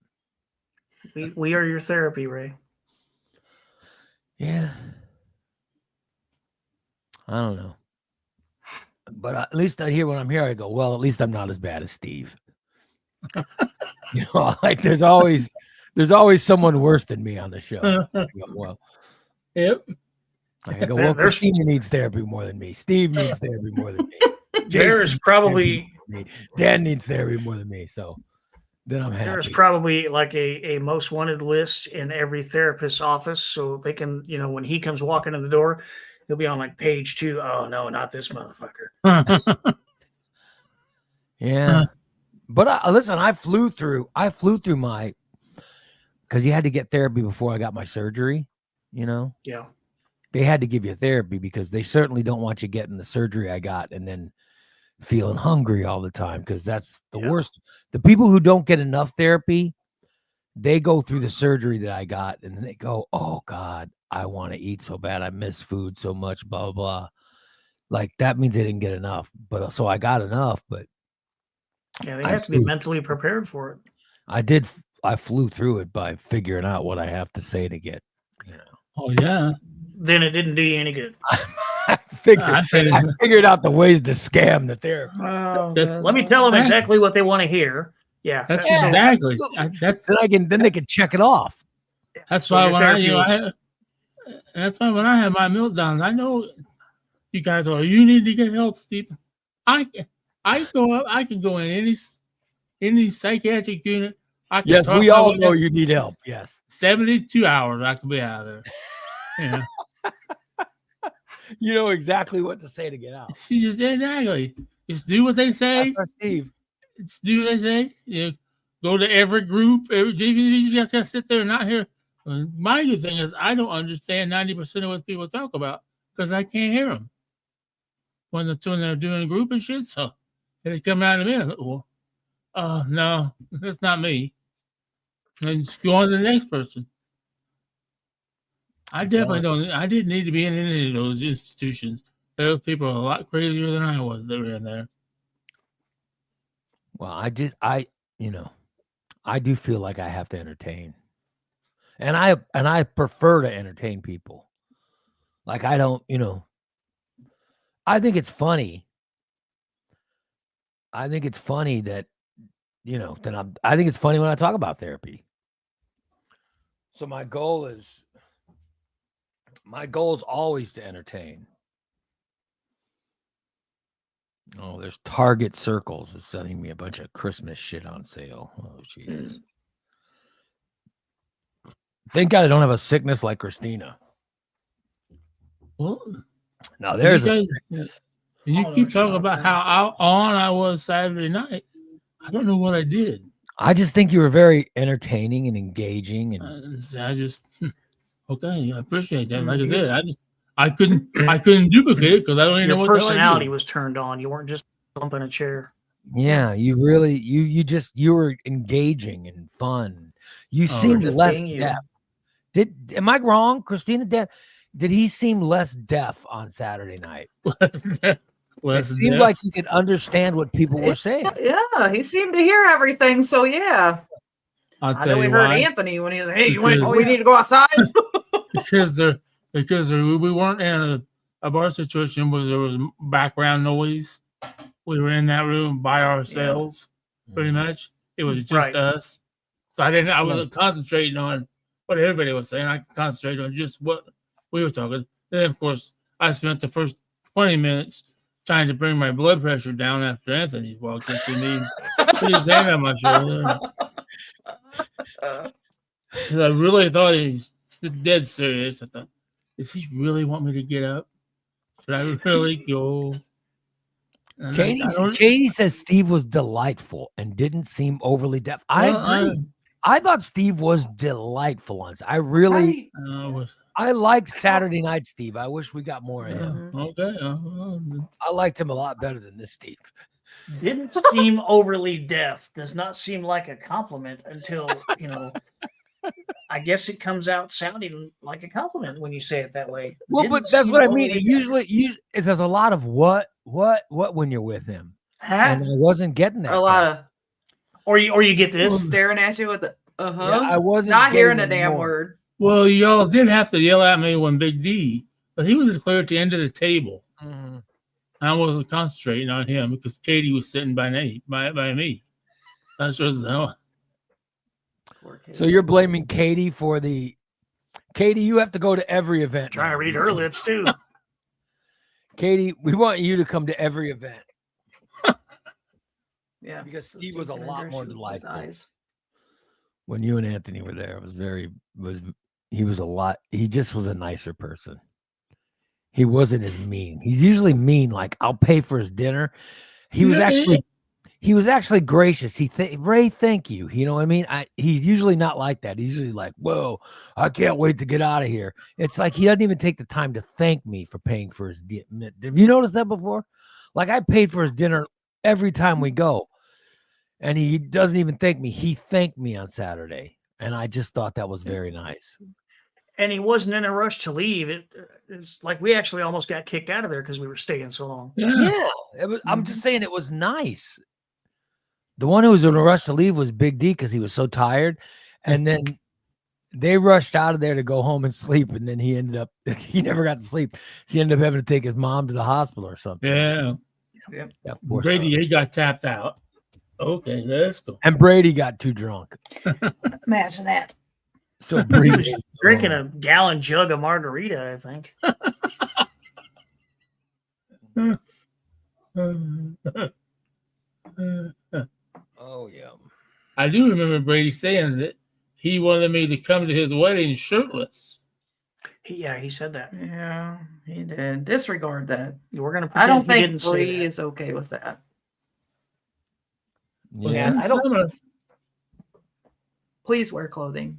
We are your therapy, Ray. Yeah. I don't know. But at least I hear when I'm here, I go, well, at least I'm not as bad as Steve. You know, like there's always someone worse than me on the show. I go, well, Yep. I go, well, Christina needs therapy more than me. Steve needs therapy more than me. There is Jason probably needs therapy more than me. Dan needs therapy more than me. So then I'm happy. there is probably like a most wanted list in every therapist's office, so they can, you know, when he comes walking in the door, he'll be on like page 2. Oh no, not this motherfucker. Yeah. But listen, I flew through my, because you had to get therapy before I got my surgery, you know? Yeah. They had to give you therapy because they certainly don't want you getting the surgery I got and then feeling hungry all the time, because that's the worst. The people who don't get enough therapy, they go through the surgery that I got and then they go, oh God, I want to eat so bad. I miss food so much, blah, blah, blah. Like that means they didn't get enough. But so I got enough, but Yeah, they have to be mentally prepared for it. I flew through it by figuring out what I have to say to get, you know. Oh yeah. Then it didn't do you any good. I figured out the ways to scam the therapist. Let me tell them exactly what they want to hear. Yeah, that's exactly. Then they can check it off. That's why that's why when I have my meltdowns, I know you guys are. You need to get help, Steve. I go up. I can go in any psychiatric unit. Yes, we all know you need help. Yes, 72 hours. I could be out of there. Yeah. You know exactly what to say to get out. Exactly. Just do what they say. That's our Steve. Just do what they say. You know, go to every group. You just gotta sit there and not hear. My good thing is I don't understand 90% of what people talk about because I can't hear them when they're doing group and shit. So it's coming out of me. Well, no, that's not me. And just go on to the next person. I definitely don't. I didn't need to be in any of those institutions. Those people are a lot crazier than I was that were in there. Well, I do feel like I have to entertain, and I prefer to entertain people. Like I don't, I think it's funny. I think it's funny that, I think it's funny when I talk about therapy. So my goal is always to entertain. Oh, there's Target Circles is sending me a bunch of Christmas shit on sale. Oh, Jesus. Thank God I don't have a sickness like Christina. Well, now there's a sickness. You keep talking about how on I was Saturday night. I don't know what I did. I just think you were very entertaining and engaging, and I just okay. I appreciate that. Like I said, I couldn't duplicate it because I don't even know what your personality was turned on. You weren't just bumping a chair. Yeah, you really you were engaging and fun. You seemed less deaf. Am I wrong, Christina? Did he seem less deaf on Saturday night? It seemed like he could understand what people were saying. Yeah, he seemed to hear everything. So yeah, I know we heard Anthony when he was, "Hey, we need to go outside." because we weren't in a bar situation where there was background noise. We were in that room by ourselves, pretty much. It was just us. So I wasn't concentrating on what everybody was saying. I concentrated on just what we were talking. And of course, I spent the first 20 minutes trying to bring my blood pressure down after Anthony walked into me. Put his hand on my shoulder. Because I really thought he's dead serious. I thought, does he really want me to get up? Should I really go? Katie says Steve was delightful and didn't seem overly deaf. I agree. I thought Steve was delightful once. I liked Saturday Night Steve. I wish we got more of him. Okay. I liked him a lot better than this Steve. Didn't seem overly deaf. Does not seem like a compliment until, I guess it comes out sounding like a compliment when you say it that way. Well, but that's what I mean. It says a lot of what when you're with him. And I wasn't getting that. A lot of, or you get this staring at you with the Yeah, I wasn't not hearing a damn word. Well, y'all did have to yell at me when Big D, but he was clear at the end of the table. Mm-hmm. I wasn't concentrating on him because Katie was sitting by me. That's just Poor kid. So you're blaming Katie for the. Katie, you have to go to every event. Trying now. to read her lips too. Katie, we want you to come to every event Yeah, because so Steve was a can lot address more you with his delightful. eyes. When you and Anthony were there. He was a lot. He just was a nicer person. He wasn't as mean. He's usually mean, like I'll pay for his dinner. He was actually gracious. Ray, thank you. You know what I mean? He's usually not like that. He's usually like, whoa, I can't wait to get out of here. It's like he doesn't even take the time to thank me for paying for his dinner. Have you noticed that before? Like I paid for his dinner every time we go. And he doesn't even thank me. He thanked me on Saturday. And I just thought that was very nice. And he wasn't in a rush to leave. It's like we actually almost got kicked out of there because we were staying so long. Yeah. I'm just saying it was nice. The one who was in a rush to leave was Big D because he was so tired. And then they rushed out of there to go home and sleep. And then he never got to sleep. So he ended up having to take his mom to the hospital or something. Yeah. Yep. Yeah, poor Brady, son. he got tapped out. Okay, let's go. And Brady got too drunk. Imagine that. So He Brady was drinking a gallon jug of margarita, I think. Oh yeah. I do remember Brady saying that he wanted me to come to his wedding shirtless. He said that. Yeah, he did. Disregard that. We're gonna. I don't he think didn't say Bree that. is okay with that. Was Yeah. in I don't- summer. Please wear clothing.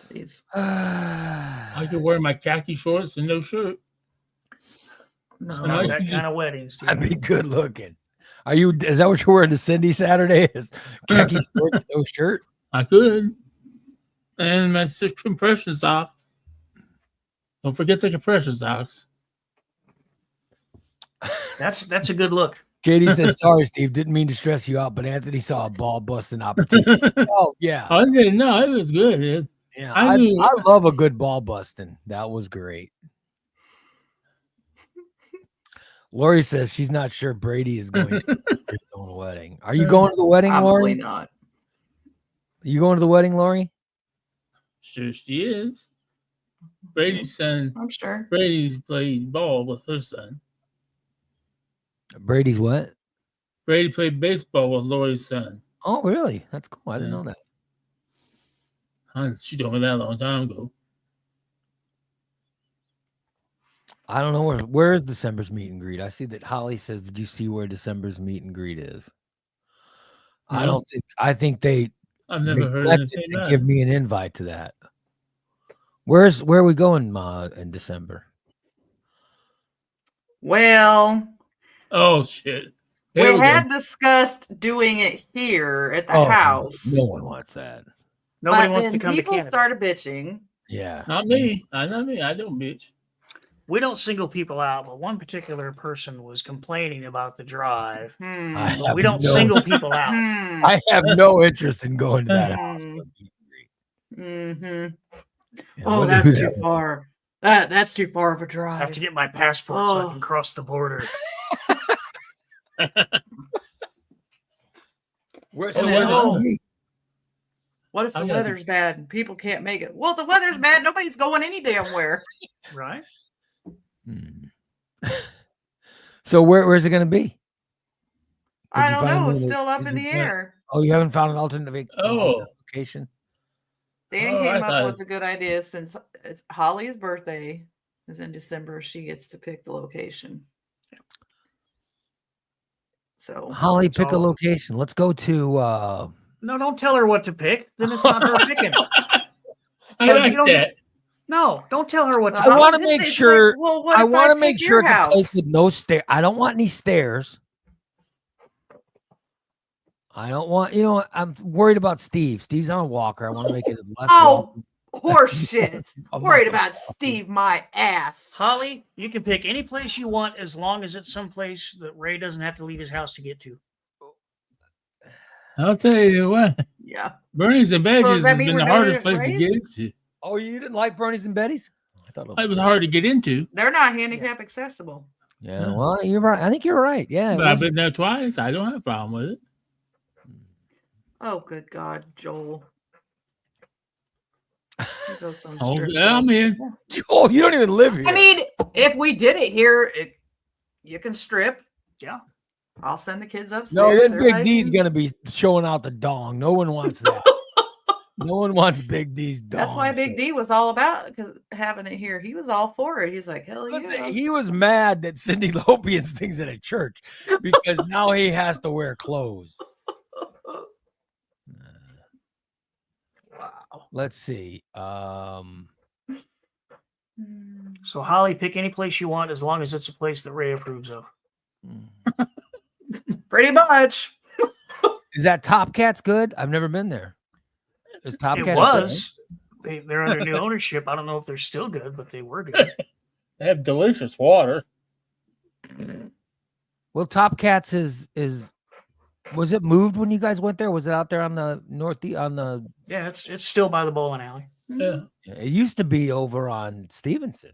Please. I could wear my khaki shorts and no shirt. No. So Not nice that you kind of wedding, Steve. I'd be good looking. Is that what you're wearing to Cindy Saturday? Is khaki shorts, no shirt? I could. And my compression socks. Don't forget the compression socks. That's a good look. Katie says, sorry, Steve, didn't mean to stress you out, but Anthony saw a ball busting opportunity. Oh, yeah. I didn't know. It was good. Yeah. I I knew- love a good ball busting. That was great. Lori says she's not sure Brady is going to his own wedding. Are you going to the wedding, Probably Lori? not. You going to the wedding, Lori? Sure she is. Brady's son. I'm sure. Brady's played ball with her son. Brady's what? Brady played baseball with Lori's son. Oh, really? That's cool. I didn't know that. She told me that a long time ago. I don't know where is December's meet and greet. I see that Holly says, did you see where December's meet and greet is? I No. I think they I've never heard neglected anything to about give it. me an invite to that. Where are we going in December? Well, Oh, shit. we There we had go. discussed doing it here at the Oh, house. No one wants that. Nobody but wants then to come to people Canada. started bitching. Yeah. Not me. Not me. I don't bitch. We don't single people out, but one particular person was complaining about the drive. I But have we don't no- single people out. I have no interest in going to that Hmm. house. for a meet and greet. Mm-hmm. Yeah, Oh, what that's do too that- far. That's too far of a I drive. have to get my passport so I Oh. can cross the border. Where, And so then, where's it oh, gonna be? What if I the gotta- weather's bad and people can't make it? Well, the weather's bad. Nobody's going any damn where. Right? Hmm. So where's it going to be? I you don't find know. It's another- still up did in you the find- air. Oh, you haven't found an alternate Oh. location? Dan Oh, I came up thought- with a good idea since it's Holly's birthday is in December. She gets to pick the location. So Holly, It's pick a all- location. Let's go to No, don't tell her what to pick. Then it's not her picking. I But like you don't- that. No, don't tell her what to I pick. wanna It's make like, sure- well, what I if want to pick make your sure it's a place house? with no stair. I don't want any stairs. I don't want, I'm worried about Steve. Steve's on a walker. I want to make it as less. Oh, walking- horse shit. I'm Worried not- about Steve, my ass. Holly, you can pick any place you want as long as it's someplace that Ray doesn't have to leave his house to get to. I'll tell you what. Yeah. Bernie's and Betty's does that has mean been we're the doing hardest it place to Ray's? get into. Oh, you didn't like Bernie's and Betty's? I thought It was hard to get into. They're not handicap accessible. Yeah, well, you're right. I think you're right. Yeah. it But I've was been just- there twice. I don't have a problem with it. Oh, good God, Joel. You go some Oh, strip yeah, I'm club. in. Joel, you don't even live here. I mean, if we did it here, you can strip. Yeah. I'll send the kids no, upstairs. then Big Everybody D's can- gonna be showing out the dong. No one wants that. No one wants Big D's dong. That's why Big D was all about having it here. He was all for it. He's like, hell Listen, yeah. he was mad that Cindy Lopian's things at a church because now he has to wear clothes. Wow. Let's see. So Holly, pick any place you want as long as it's a place that Ray approves of. Pretty much. Is that Top Cat's good? I've never been there. Is Top It Cat was. They're under new ownership. I don't know if they're still good, but they were good. They have delicious water. Well, Top Cats is was it moved when you guys went there? Was it out there on the Yeah, it's still by the bowling alley. Yeah. It used to be over on Stevenson.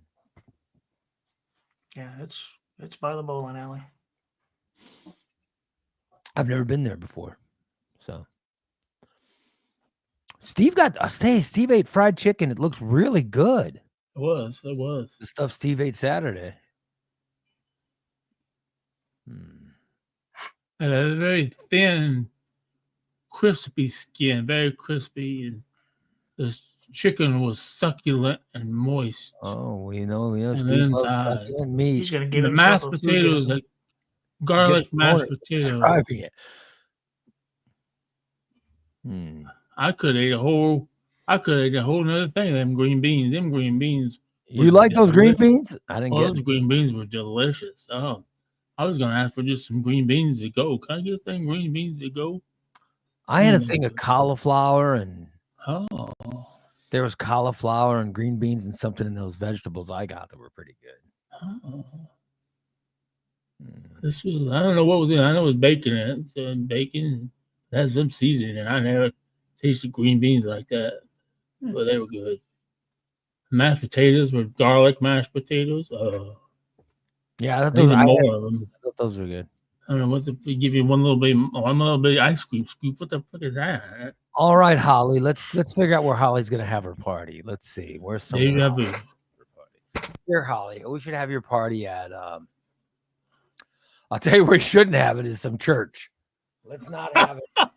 Yeah, it's by the bowling alley. I've never been there before. So Steve ate fried chicken. It looks really good. It was. It was. The stuff Steve ate Saturday. And a very thin, crispy skin, very crispy. And the chicken was succulent and moist. Oh, we know, And Steve loves inside. succulent meat. He's gonna And get the himself mashed a food potatoes, gift. like garlic mashed Describing potatoes. it. I could ate a whole nother thing of them green beans. Them green beans. You like those green beans? I didn't Oh, get those green beans were delicious. Oh, I was gonna ask for just some green beans to go. Can I get a thing green beans to go? I had a thing of cauliflower, and Oh, there was cauliflower and green beans and something in those vegetables I got that were pretty good. oh. This was, I don't know what was in it. I know it was bacon in it. So bacon has some seasoning, and I never tasted green beans like that. But they were good. Mashed potatoes were garlic mashed potatoes. Yeah, I thought Even I more of them. thought those were good. I don't know what they give you one little bit ice cream scoop. What the fuck is that? All right, Holly. Let's figure out where Holly's gonna have her party. Let's see. Where's some There you have it. here, Holly? We should have your party at I'll tell you where you shouldn't have it is some church. Let's not have it.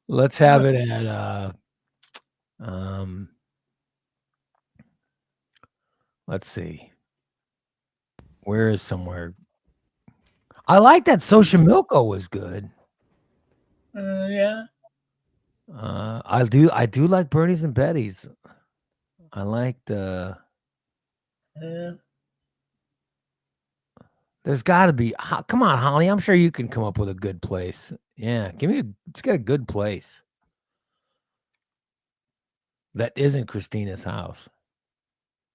Let's have it at let's see. Where is somewhere? I like that Xochimilco was good. Yeah. I do like Bernie's and Betty's. I like the. Yeah. There's got to be. Come on, Holly. I'm sure you can come up with a good place. Yeah, it's got a good place. That isn't Christina's house.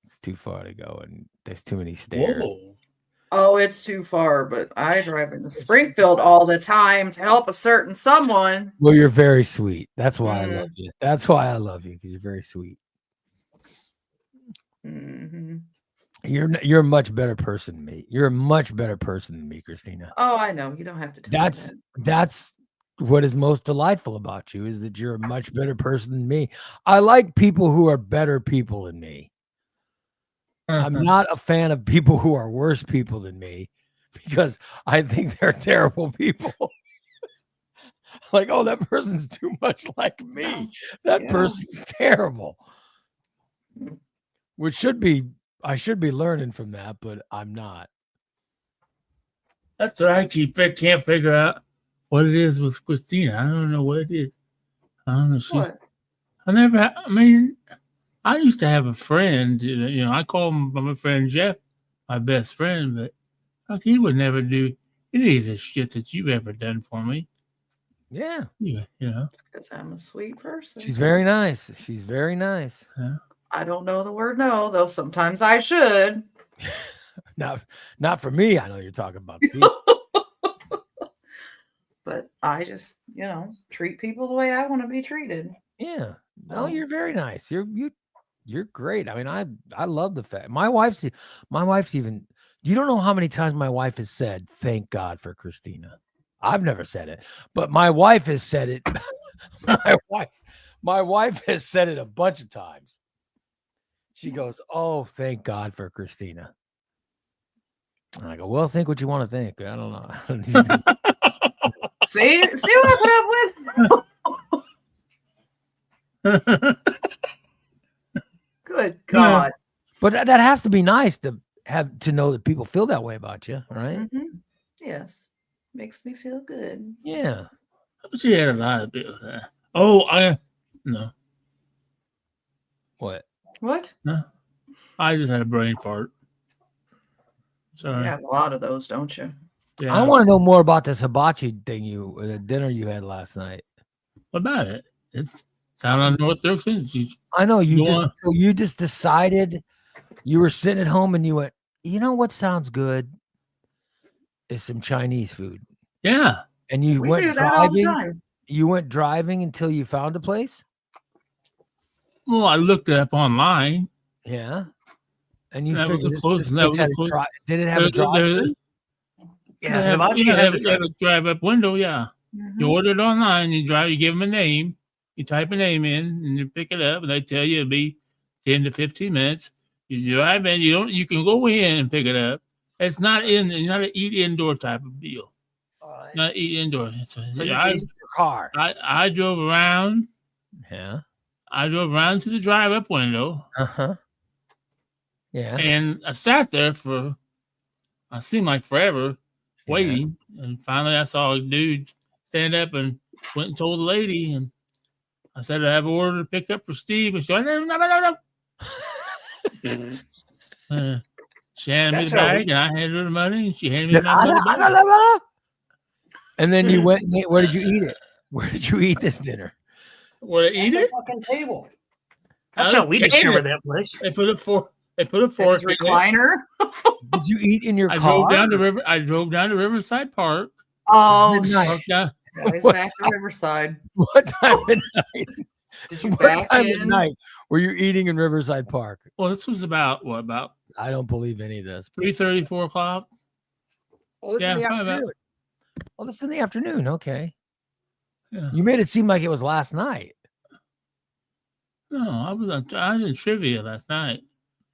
It's too far to go, and there's too many stairs. Whoa. Oh, it's too far, but I drive into Springfield all the time to help a certain someone. Well, you're very sweet. That's why I love you. That's why I love you, because you're very sweet. Mm-hmm. You're a much better person than me. You're a much better person than me, Christina. Oh, I know. You don't have to tell me that. That's what is most delightful about you, is that you're a much better person than me. I like people who are better people than me. I'm not a fan of people who are worse people than me, because I think they're terrible people. Like, oh, that person's too much like me. That person's terrible. Which I should be learning from that, but I'm not. That's what I can't figure out what it is with Christina. I don't know what it is. I don't know. What? I used to have a friend, I call my friend Jeff my best friend, but like, he would never do any of the shit that you've ever done for me. Yeah. Because I'm a sweet person. She's very nice. She's very nice. Yeah. I don't know the word no, though sometimes I should. Not for me. I know you're talking about Steve. But I just, treat people the way I want to be treated. Yeah. No, you're very nice. You're great. I mean, I love the fact my wife's even. You don't know how many times my wife has said, "Thank God for Christina." I've never said it, but my wife has said it. my wife has said it a bunch of times. She goes, "Oh, thank God for Christina." And I go, "Well, think what you want to think. I don't know." See what I'm with? Good God. But that has to be nice to know that people feel that way about you, right? Mhm. Yes. Makes me feel good. Yeah. She had a lot of people. Oh, no. What? What? No. I just had a brain fart. Sorry. You have a lot of those, don't you? Yeah. I want to know more about this hibachi thing the dinner you had last night. What about it? It's down on North Dirksen. I know you Go on. you just decided you were sitting at home and you went, you know what sounds good is some Chinese food. Yeah. And you We went do that all the driving. time. You went driving until you found a place. Well, I looked it up online. Yeah. And you That was figured the closest. this place had a did it have a drive-through? Yeah, They have, Hibachi yeah, has they have a drive-up window. Yeah. Mhm. You order it online. You drive. You give them a name. You type a name in, and you pick it up, and they tell you it'll be 10 to 15 minutes. You drive in. You can go in and pick it up. It's not an eat indoor type of deal. Not eat indoor. So you can eat in your car. I drove around. Yeah. I drove around to the drive-up window. Uh-huh. Yeah. And I sat there for, I seemed like forever, waiting. And finally I saw a dude stand up and went and told the lady. And I said, I have an order to pick up for Steve. And she went, no. She handed me That's the how bag, and I handed her the money, and she handed me my money back. And then you went. Where did you eat it? Where did you eat this dinner? Where to eat At it? the fucking table. That's I how we just ate discovered it. that place. They put a fork His in it. recliner. Did you eat in your I car? drove down to Riverside Park. Oh, Nice. Parked down. he's What back to Riverside. What time of night? Did you What back time of in? night were you eating in Riverside Park? Well, this was about I don't believe any of this. 3:30, 4 o'clock. Oh, this Yeah, in the probably about- afternoon. Oh, this in the afternoon. Okay. Yeah. You made it seem like it was last night. No, I was in trivia last night.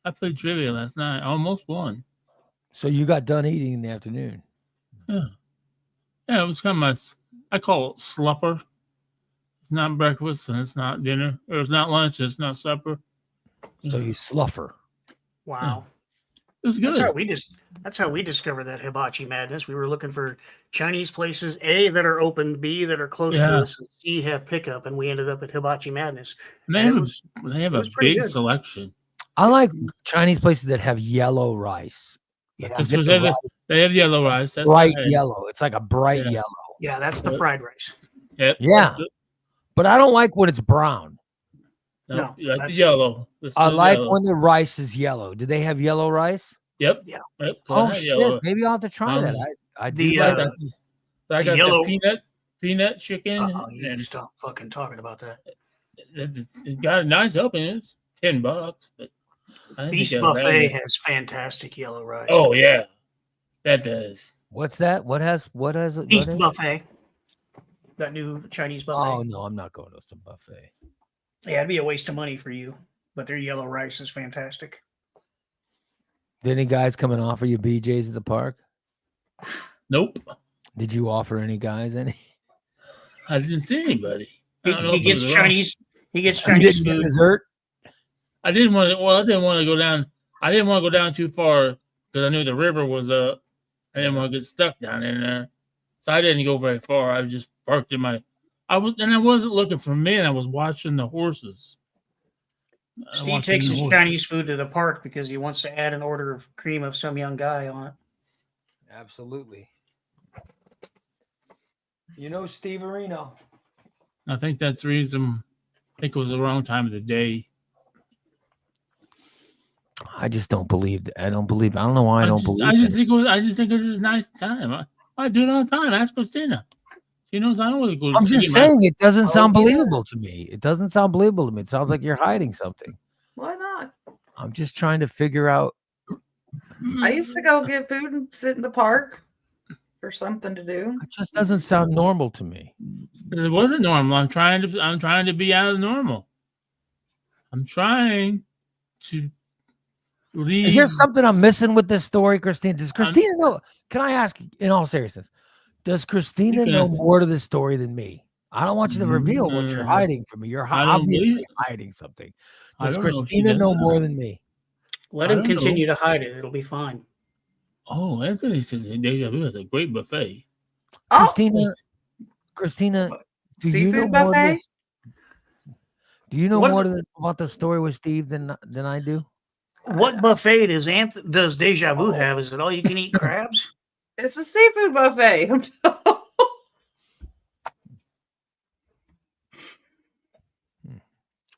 I played trivia last night. I almost won. So you got done eating in the afternoon. Yeah, it was kind of I call it slupper. It's not breakfast and it's not dinner, or it's not lunch. It's not supper. So you sluffer. Wow. It was good. That's how we discovered that hibachi madness. We were looking for Chinese places, A, that are open, B, that are close to Yeah. us, and C, have pickup, and we ended up at Hibachi Madness. And they And have it a was pretty big good. selection. I like Chinese places that have yellow rice. Yeah, This You get was the they have- rice They have yellow rice. That's bright what I had. yellow. It's like a bright Yeah. yellow. yeah, that's the fried rice. Yep, Yeah. that's good. But I don't like when it's brown. No, you like the that's- yellow. This I is like yellow. when the rice is yellow. Do they have yellow rice? Yep. Yeah. Yep. Oh I had shit! yellow. Maybe I'll have to try that. Um, I do the, like. I got yellow- the peanut chicken. You and stop fucking talking about that. it got a nice helping. It's $10, but I didn't Feast think that was Buffet bad. has fantastic yellow rice. Oh yeah, that does. What's that? What has it? what Feast is- Buffet. That new Chinese buffet. Oh no, I'm not going to some buffet. Yeah, it'd be a waste of money for you, but their yellow rice is fantastic. Did any guys come and offer you BJ's at the park? Nope, Did you offer any guys any? I didn't see anybody. I don't know He if it gets was around. Chinese. He gets You Chinese didn't get food. dessert? I didn't want to. Well, I didn't want to go down. I didn't want to go down too far because I knew the river was up. I didn't want to get stuck down in there, so I didn't go very far. I just parked in my. I wasn't looking for men. I was watching the horses. Steve takes his Chinese food to the park because he wants to add an order of cream of some young guy on it. Absolutely. You know Steve Areno. I think that's the reason. I think it was the wrong time of the day. I just don't believe. I don't know why I don't believe. I just it. think it was a nice time. I do it all the time. Ask Christina. She knows I don't want to go. I'm just saying it doesn't sound yeah. believable to me. It doesn't sound believable to me. It sounds like you're hiding something. Why not? I'm just trying to figure out. I used to go get food and sit in the park. for something to do. It just doesn't sound normal to me. It wasn't normal. I'm trying to be out of normal. I'm trying to leave. Is there something I'm missing with this story, Christina? Does Christina know? Can I ask in all seriousness? Does Christina know more to this story than me? I don't want you to reveal what you're hiding from me. You're obviously hiding something. Does Christina know more than me? Let him continue to hide it. It'll be fine. Oh, Anthony says Deja Vu has a great buffet. Christina, do Seafood you know buffet? more? Do you know more about the story with Steve than I do? What buffet does Deja Vu have? Is it all you can eat crabs? It's a seafood buffet.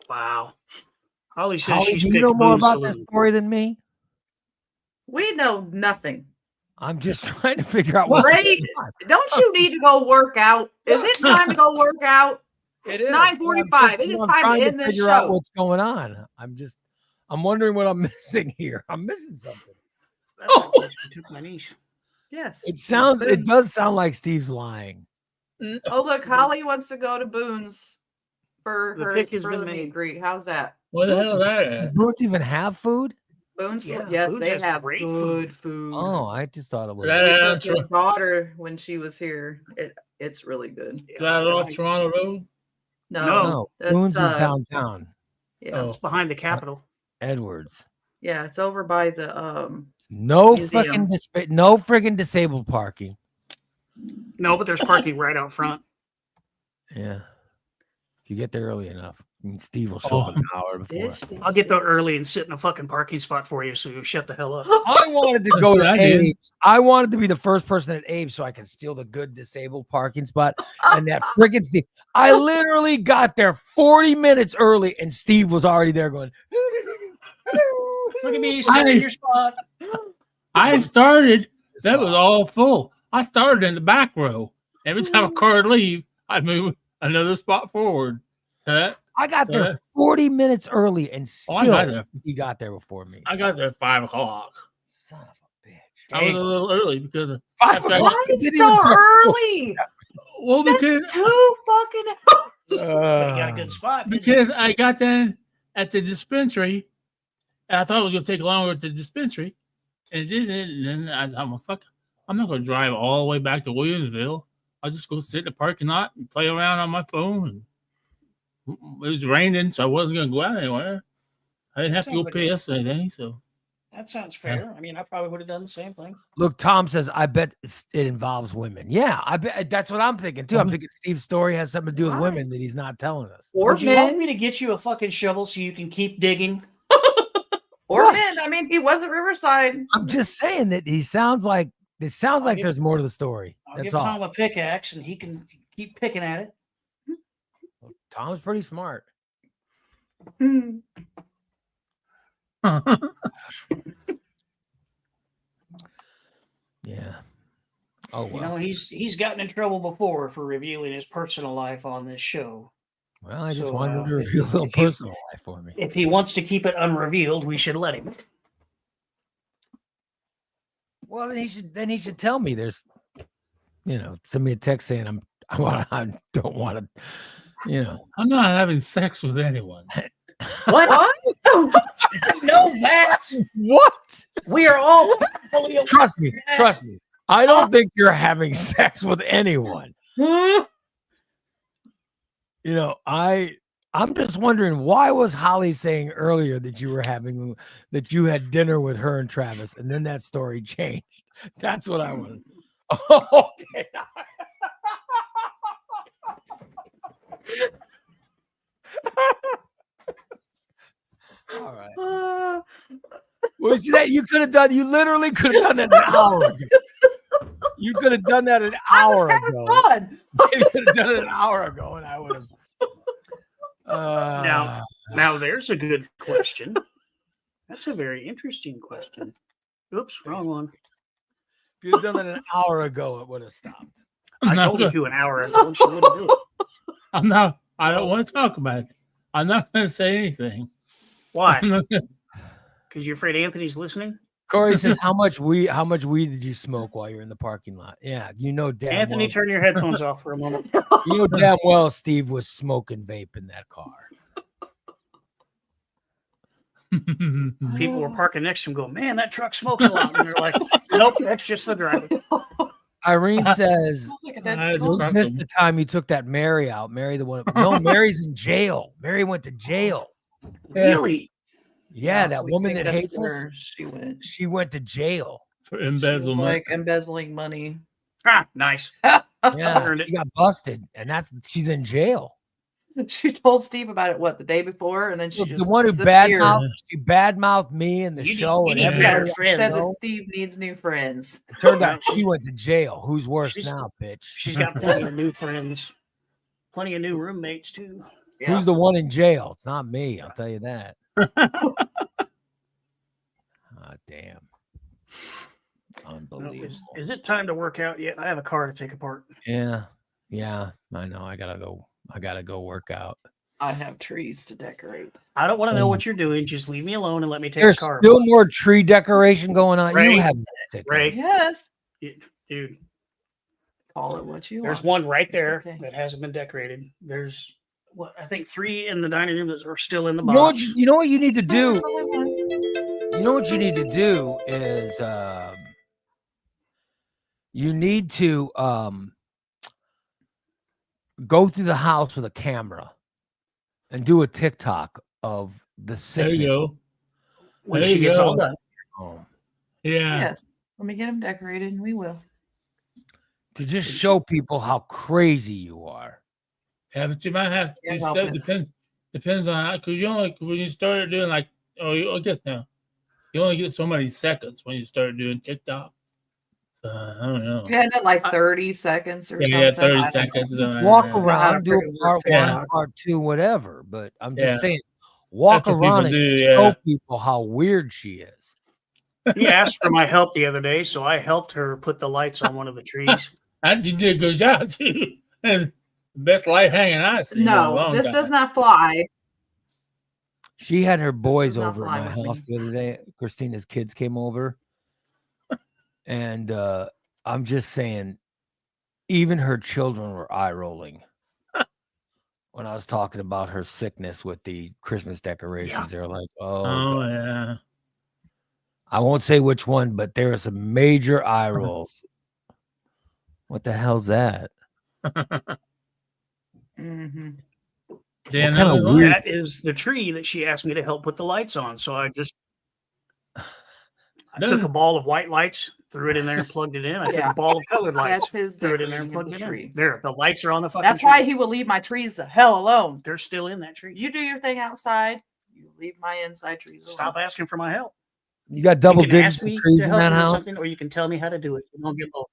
Wow. Holly says she's you know more about this story than me? We know nothing. I'm just trying to figure out what's Ray, don't you need to go work out? Is it time to go work out? It is 9:45. It is time to end this figure show. out what's going on. I'm wondering what I'm missing here. I'm missing something. Took my niece. Yes. It does sound like Steve's lying. Oh, look, Holly wants to go to Boone's for The her pick has for been the meet made. and great. How's that? What the hell is that? Does At? Boone's even have food? Boone's, Yeah, yes, Boone's they has have great good food. Oh, I just thought it was. That- We took his daughter when she was here. It's really good. Is that off Toronto Road? No, that's, Boone's is downtown. Yeah, It's behind the Capitol. Edwards. yeah, it's over by the No museum. freaking disabled parking. No, but there's parking right out front. Yeah. If you get there early enough, Steve will show up an hour before. I'll get there early and sit in a fucking parking spot for you, so you shut the hell up. I wanted to go to Abe's. I wanted to be the first person at Abe's so I could steal the good disabled parking spot. And that freaking Steve, I literally got there 40 minutes early, and Steve was already there going. Look at me sitting in your spot. I started. That was all full. I started in the back row. Every time a car would leave, I move another spot forward. I got there 40 minutes early, and still he got there before me. I got there at 5 o'clock. Son of a bitch! I was a little early because of 5 o'clock. Why is it so early? Well, because That's too fucking early. But you got a good spot. because I got there at the dispensary, and I thought it was going to take longer at the dispensary, and it didn't. And then I'm like, fuck, I'm not going to drive all the way back to Williamsville. I'll just go sit in the parking lot and play around on my phone. It was raining, so I wasn't going to go out anywhere. I didn't have to go piss or anything, so. That sounds fair. I mean, I probably would have done the same thing. Look, Tom says, I bet it involves women. Yeah, I bet that's what I'm thinking too. I'm thinking Steve's story has something to do with women that he's not telling us. Or Would you want men. me to get you a fucking shovel so you can keep digging? Or men. I mean, he was at Riverside. I'm just saying that he sounds like there's more to the story. I'll That's give all. Tom a pickaxe and he can keep picking at it. Tom's pretty smart. Yeah. Oh, well. You know, he's gotten in trouble before for revealing his personal life on this show. Well, I just So, wanted him to reveal a little personal life for me. If he wants to keep it unrevealed, we should let him. Well, then he should tell me. There's, send me a text saying I don't want to, I'm not having sex with anyone. What? No, that. What? We are all Trust me. I don't think you're having sex with anyone. I'm just wondering, why was Holly saying earlier that you had dinner with her and Travis, and then that story changed? That's what I wanted. Okay. All right. Well, see that you literally could have done that an hour ago. You could have done that an hour ago. Fun. You could have done it an hour ago, and I would have. Now there's a good question. That's a very interesting question. Oops, wrong one. If you'd done that an hour ago, it would have stopped. I told you an hour ago, and she wouldn't do it. I don't want to talk about it. I'm not going to say anything. Why? Because you're afraid Anthony's listening? Corey says, how much weed did you smoke while you're in the parking lot? Yeah, you know damn Anthony, well. turn your headphones off for a moment. You know damn well Steve was smoking vape in that car. People were parking next to him going, man, that truck smokes a lot. And they're like, nope, that's just the driver. Irene says, Sounds like a dead I skull. was this the time you took that Mary out? Mary the one. No, Mary's in jail. Mary went to jail. Really? Yeah, that we woman think that that's hates us, where she went. to jail. For She was embezzlement. like embezzling money. Ah, nice. Yeah, Earned she got busted, and she's in jail. She told Steve about it the day before, and then she The just one who disappeared. badmouthed me and the You need- show you and need everybody better on the friends. Says show. that Steve needs new friends. It turned out she went to jail. Who's worse She's- now, bitch? She's got plenty of new friends, plenty of new roommates, too. Yeah. Who's the one in jail? It's not me. I'll tell you that. Damn. No, Unbelievable. is it time to work out yet? I have a car to take apart. Yeah. I know. I gotta go work out. I have trees to decorate. I don't want to know what you're doing. Just leave me alone and let me take There's the car. still more tree decoration going on. Ray, You have Ray. Yes. Dude, Call it what you there's want. one right there okay. that hasn't been decorated. There's I think 3 in the dining room that are still in the You know what box. you know what you need to do? That's all I want. You know what you need to do is you need to go through the house with a camera and do a TikTok of the There sickness. you go. When There she you gets go. all done. home. Yeah. Yes. Let me get them decorated, and we will. To just show people how crazy you are. Yeah, but you might have Can't to help so it. depends on how, because you only when you started doing like I guess now you only get so many seconds when you start doing TikTok. I don't know. Yeah, isn't it like 30 seconds or Yeah, something? 30 I don't know. seconds. Just walk yeah. How to around, do freaking a part work one, TikTok. part two, whatever. But I'm just Yeah. saying, walk That's what around people and do, show yeah. people how weird she is. He asked for my help the other day, so I helped her put the lights on one of the trees. You did a good job too. The best light hanging I've seen in a No, long this time. does not fly. She had her boys does not over at fly my with me. house the other day. Christina's kids came over. And I'm just saying, even her children were eye rolling when I was talking about her sickness with the Christmas decorations. They're like, oh, God. Yeah. I won't say which one, but there are some major eye rolls. What the hell's that? Mm-hmm. Dan, What kind that of was weird- That is the tree that she asked me to help put the lights on. So I took a ball of white lights, threw it in there and plugged it in. I took Yeah. a ball of colored lights, That's his threw it in there and decorating plugged of it the in. tree. There, the lights are on the fucking That's tree. why he will leave my trees the hell alone. They're still in that tree. You do your thing outside. You leave my inside trees alone. Stop asking for my help. You got double you can digits ask of me trees to in help that you with house? something, or you can tell me how to do it. You don't get both.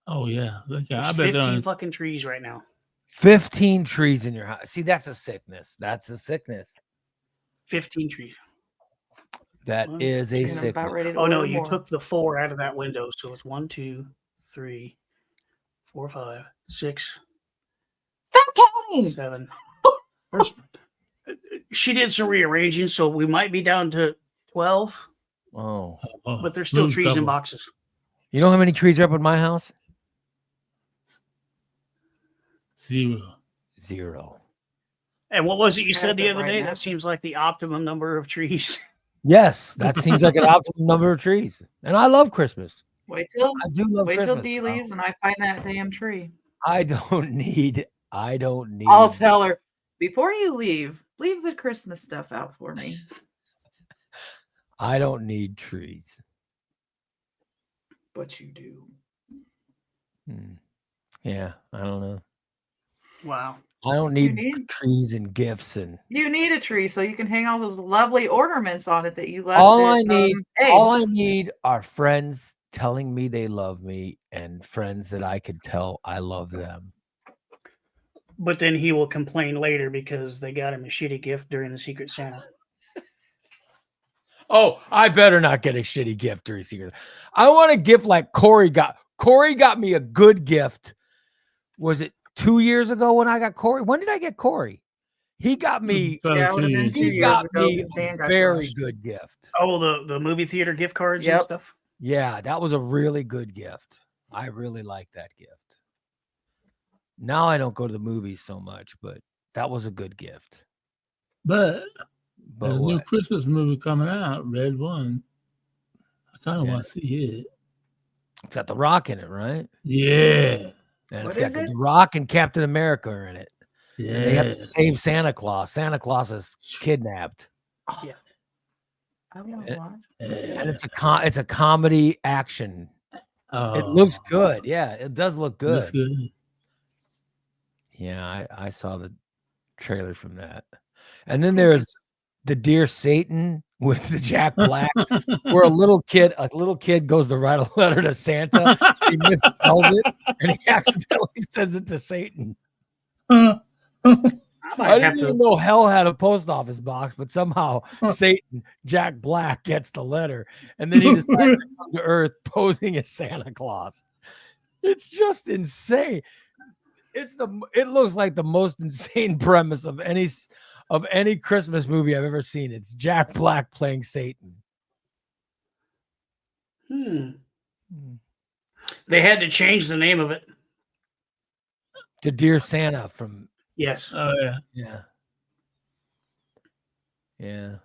Oh yeah. Look, I There's bet 15 they're fucking trees right now. 15 trees in your house. See, that's a sickness. That's a sickness. 15 trees. That One, is a And I'm sickness. about ready to Oh no, order you more. took the 4 out of that window, so it's 1, 2, 3, 4, 5, 6, Stop counting. 7. She did some rearranging, so we might be down to 12, Oh. but there's still Move trees in couple. boxes. You know how many trees are up at my house? 0. 0. And what was it you Has said the it other right day? now. That seems like the optimum number of trees. Yes, that seems like an optimum number of trees. And I love Christmas. Wait till I do love wait Christmas. till D leaves and I find that damn tree. I don't need I'll tell her before you leave the Christmas stuff out for me. I don't need trees. But you do. Yeah, I don't know. Wow. I don't You need need- trees and gifts and You need a tree so you can hang all those lovely ornaments on it that you left. all at, I need Abe's. all I need are friends telling me they love me and friends that I could tell I love them. But then he will complain later because they got him a shitty gift during the Secret Santa. Oh, I better not get a shitty gift during Secret. I want a gift like Corey got. Corey got me a good gift. Was it 2 years ago when I got Corey? When did I get Corey? He got me. Yeah, it would have been 2 He years got ago me because Dan a got very crushed. good gift. Oh, the movie theater gift cards and Yep. stuff. Yeah, that was a really good gift. I really like that gift. Now I don't go to the movies so much, but that was a good gift. But But there's a new what? Christmas movie coming out, Red One. I kind of Yeah. want to see it. It's got The Rock in it, right? Yeah. And it's What got is it? The Rock and Captain America are in it. Yeah. And they have to save Santa Claus. Santa Claus is kidnapped. Yeah. I want And- to watch. And it's a comedy action. Oh, It looks good. Yeah, it does look good. Looks good. Yeah, I saw the trailer from that. And then there's the Dear Satan with the Jack Black, where a little kid goes to write a letter to Santa. He misspells it and he accidentally sends it to Satan. I I might have didn't even to. know hell had a post office box, but somehow Satan, Jack Black, gets the letter, and then he decides to come to Earth posing as Santa Claus. It's just insane. It looks like the most insane premise of any Christmas movie I've ever seen. It's Jack Black playing Satan. They had to change the name of it. To Dear Santa from Yes, Oh yeah. yeah. Yeah.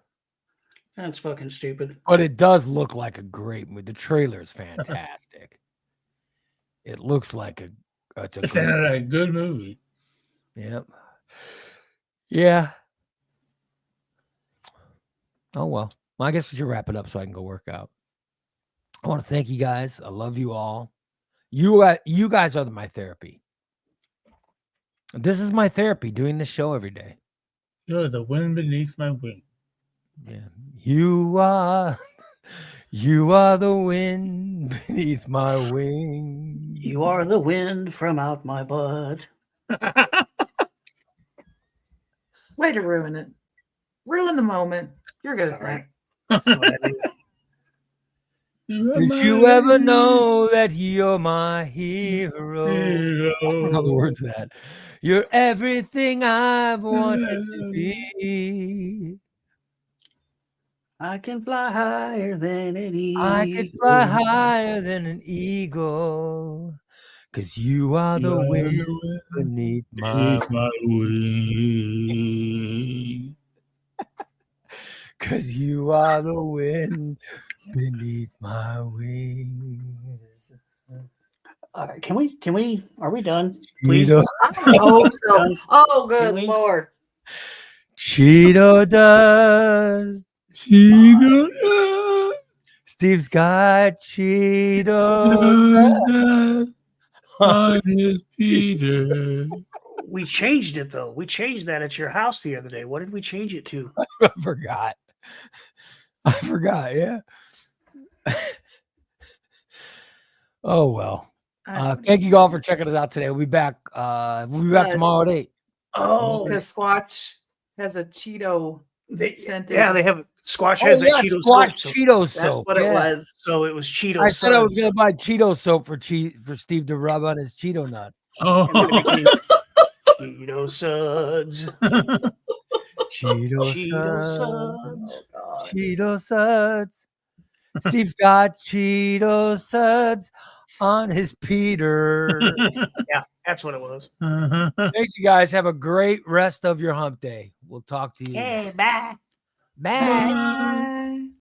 that's fucking stupid. But it does look like a great movie. The trailer is fantastic. It looks like it's a It great, sounded like a good movie. yep. Yeah. Oh well. I guess we should wrap it up so I can go work out. I want to thank you guys. I love you all. You guys are my therapy. This is my therapy, doing this show every day. You're the wind beneath my wing. Yeah. You are the wind beneath my wing. You are the wind from out my butt. Way to ruin it. Ruin the moment. You're good at Sorry. that. Did you ever know that you're my hero? I don't know the words of that. You're everything I've wanted to be. I can fly higher than an eagle. I could fly higher than an eagle. 'Cause you are the wind beneath my wing. 'Cause you are the wind beneath my wings. All right, can we? Are we done? Please. Cheeto, I hope so. Done. Oh, good Can we? Lord. Cheeto does. Cheeto Steve's got Cheeto. on his Peter. We changed it though. We changed that at your house the other day. What did we change it to? I forgot. Yeah. Oh well. Thank you all for checking us out today. We'll be back. We'll be back tomorrow at 8. Oh, Because Squatch has a Cheeto scented. yeah, they have Squatch has a Cheeto Squash soap. Cheeto That's soap. what it yeah. was. So it was Cheeto. I said I was Suds. gonna buy Cheeto soap for Steve to rub on his Cheeto nuts. Oh, And then it became Cheeto Suds. Cheeto Cheeto suds. Suds. Cheeto suds. Steve's got Cheeto suds on his Peter. Yeah, that's what it was. Thanks, you guys. Have a great rest of your hump day. We'll talk to you. Hey, bye. Bye.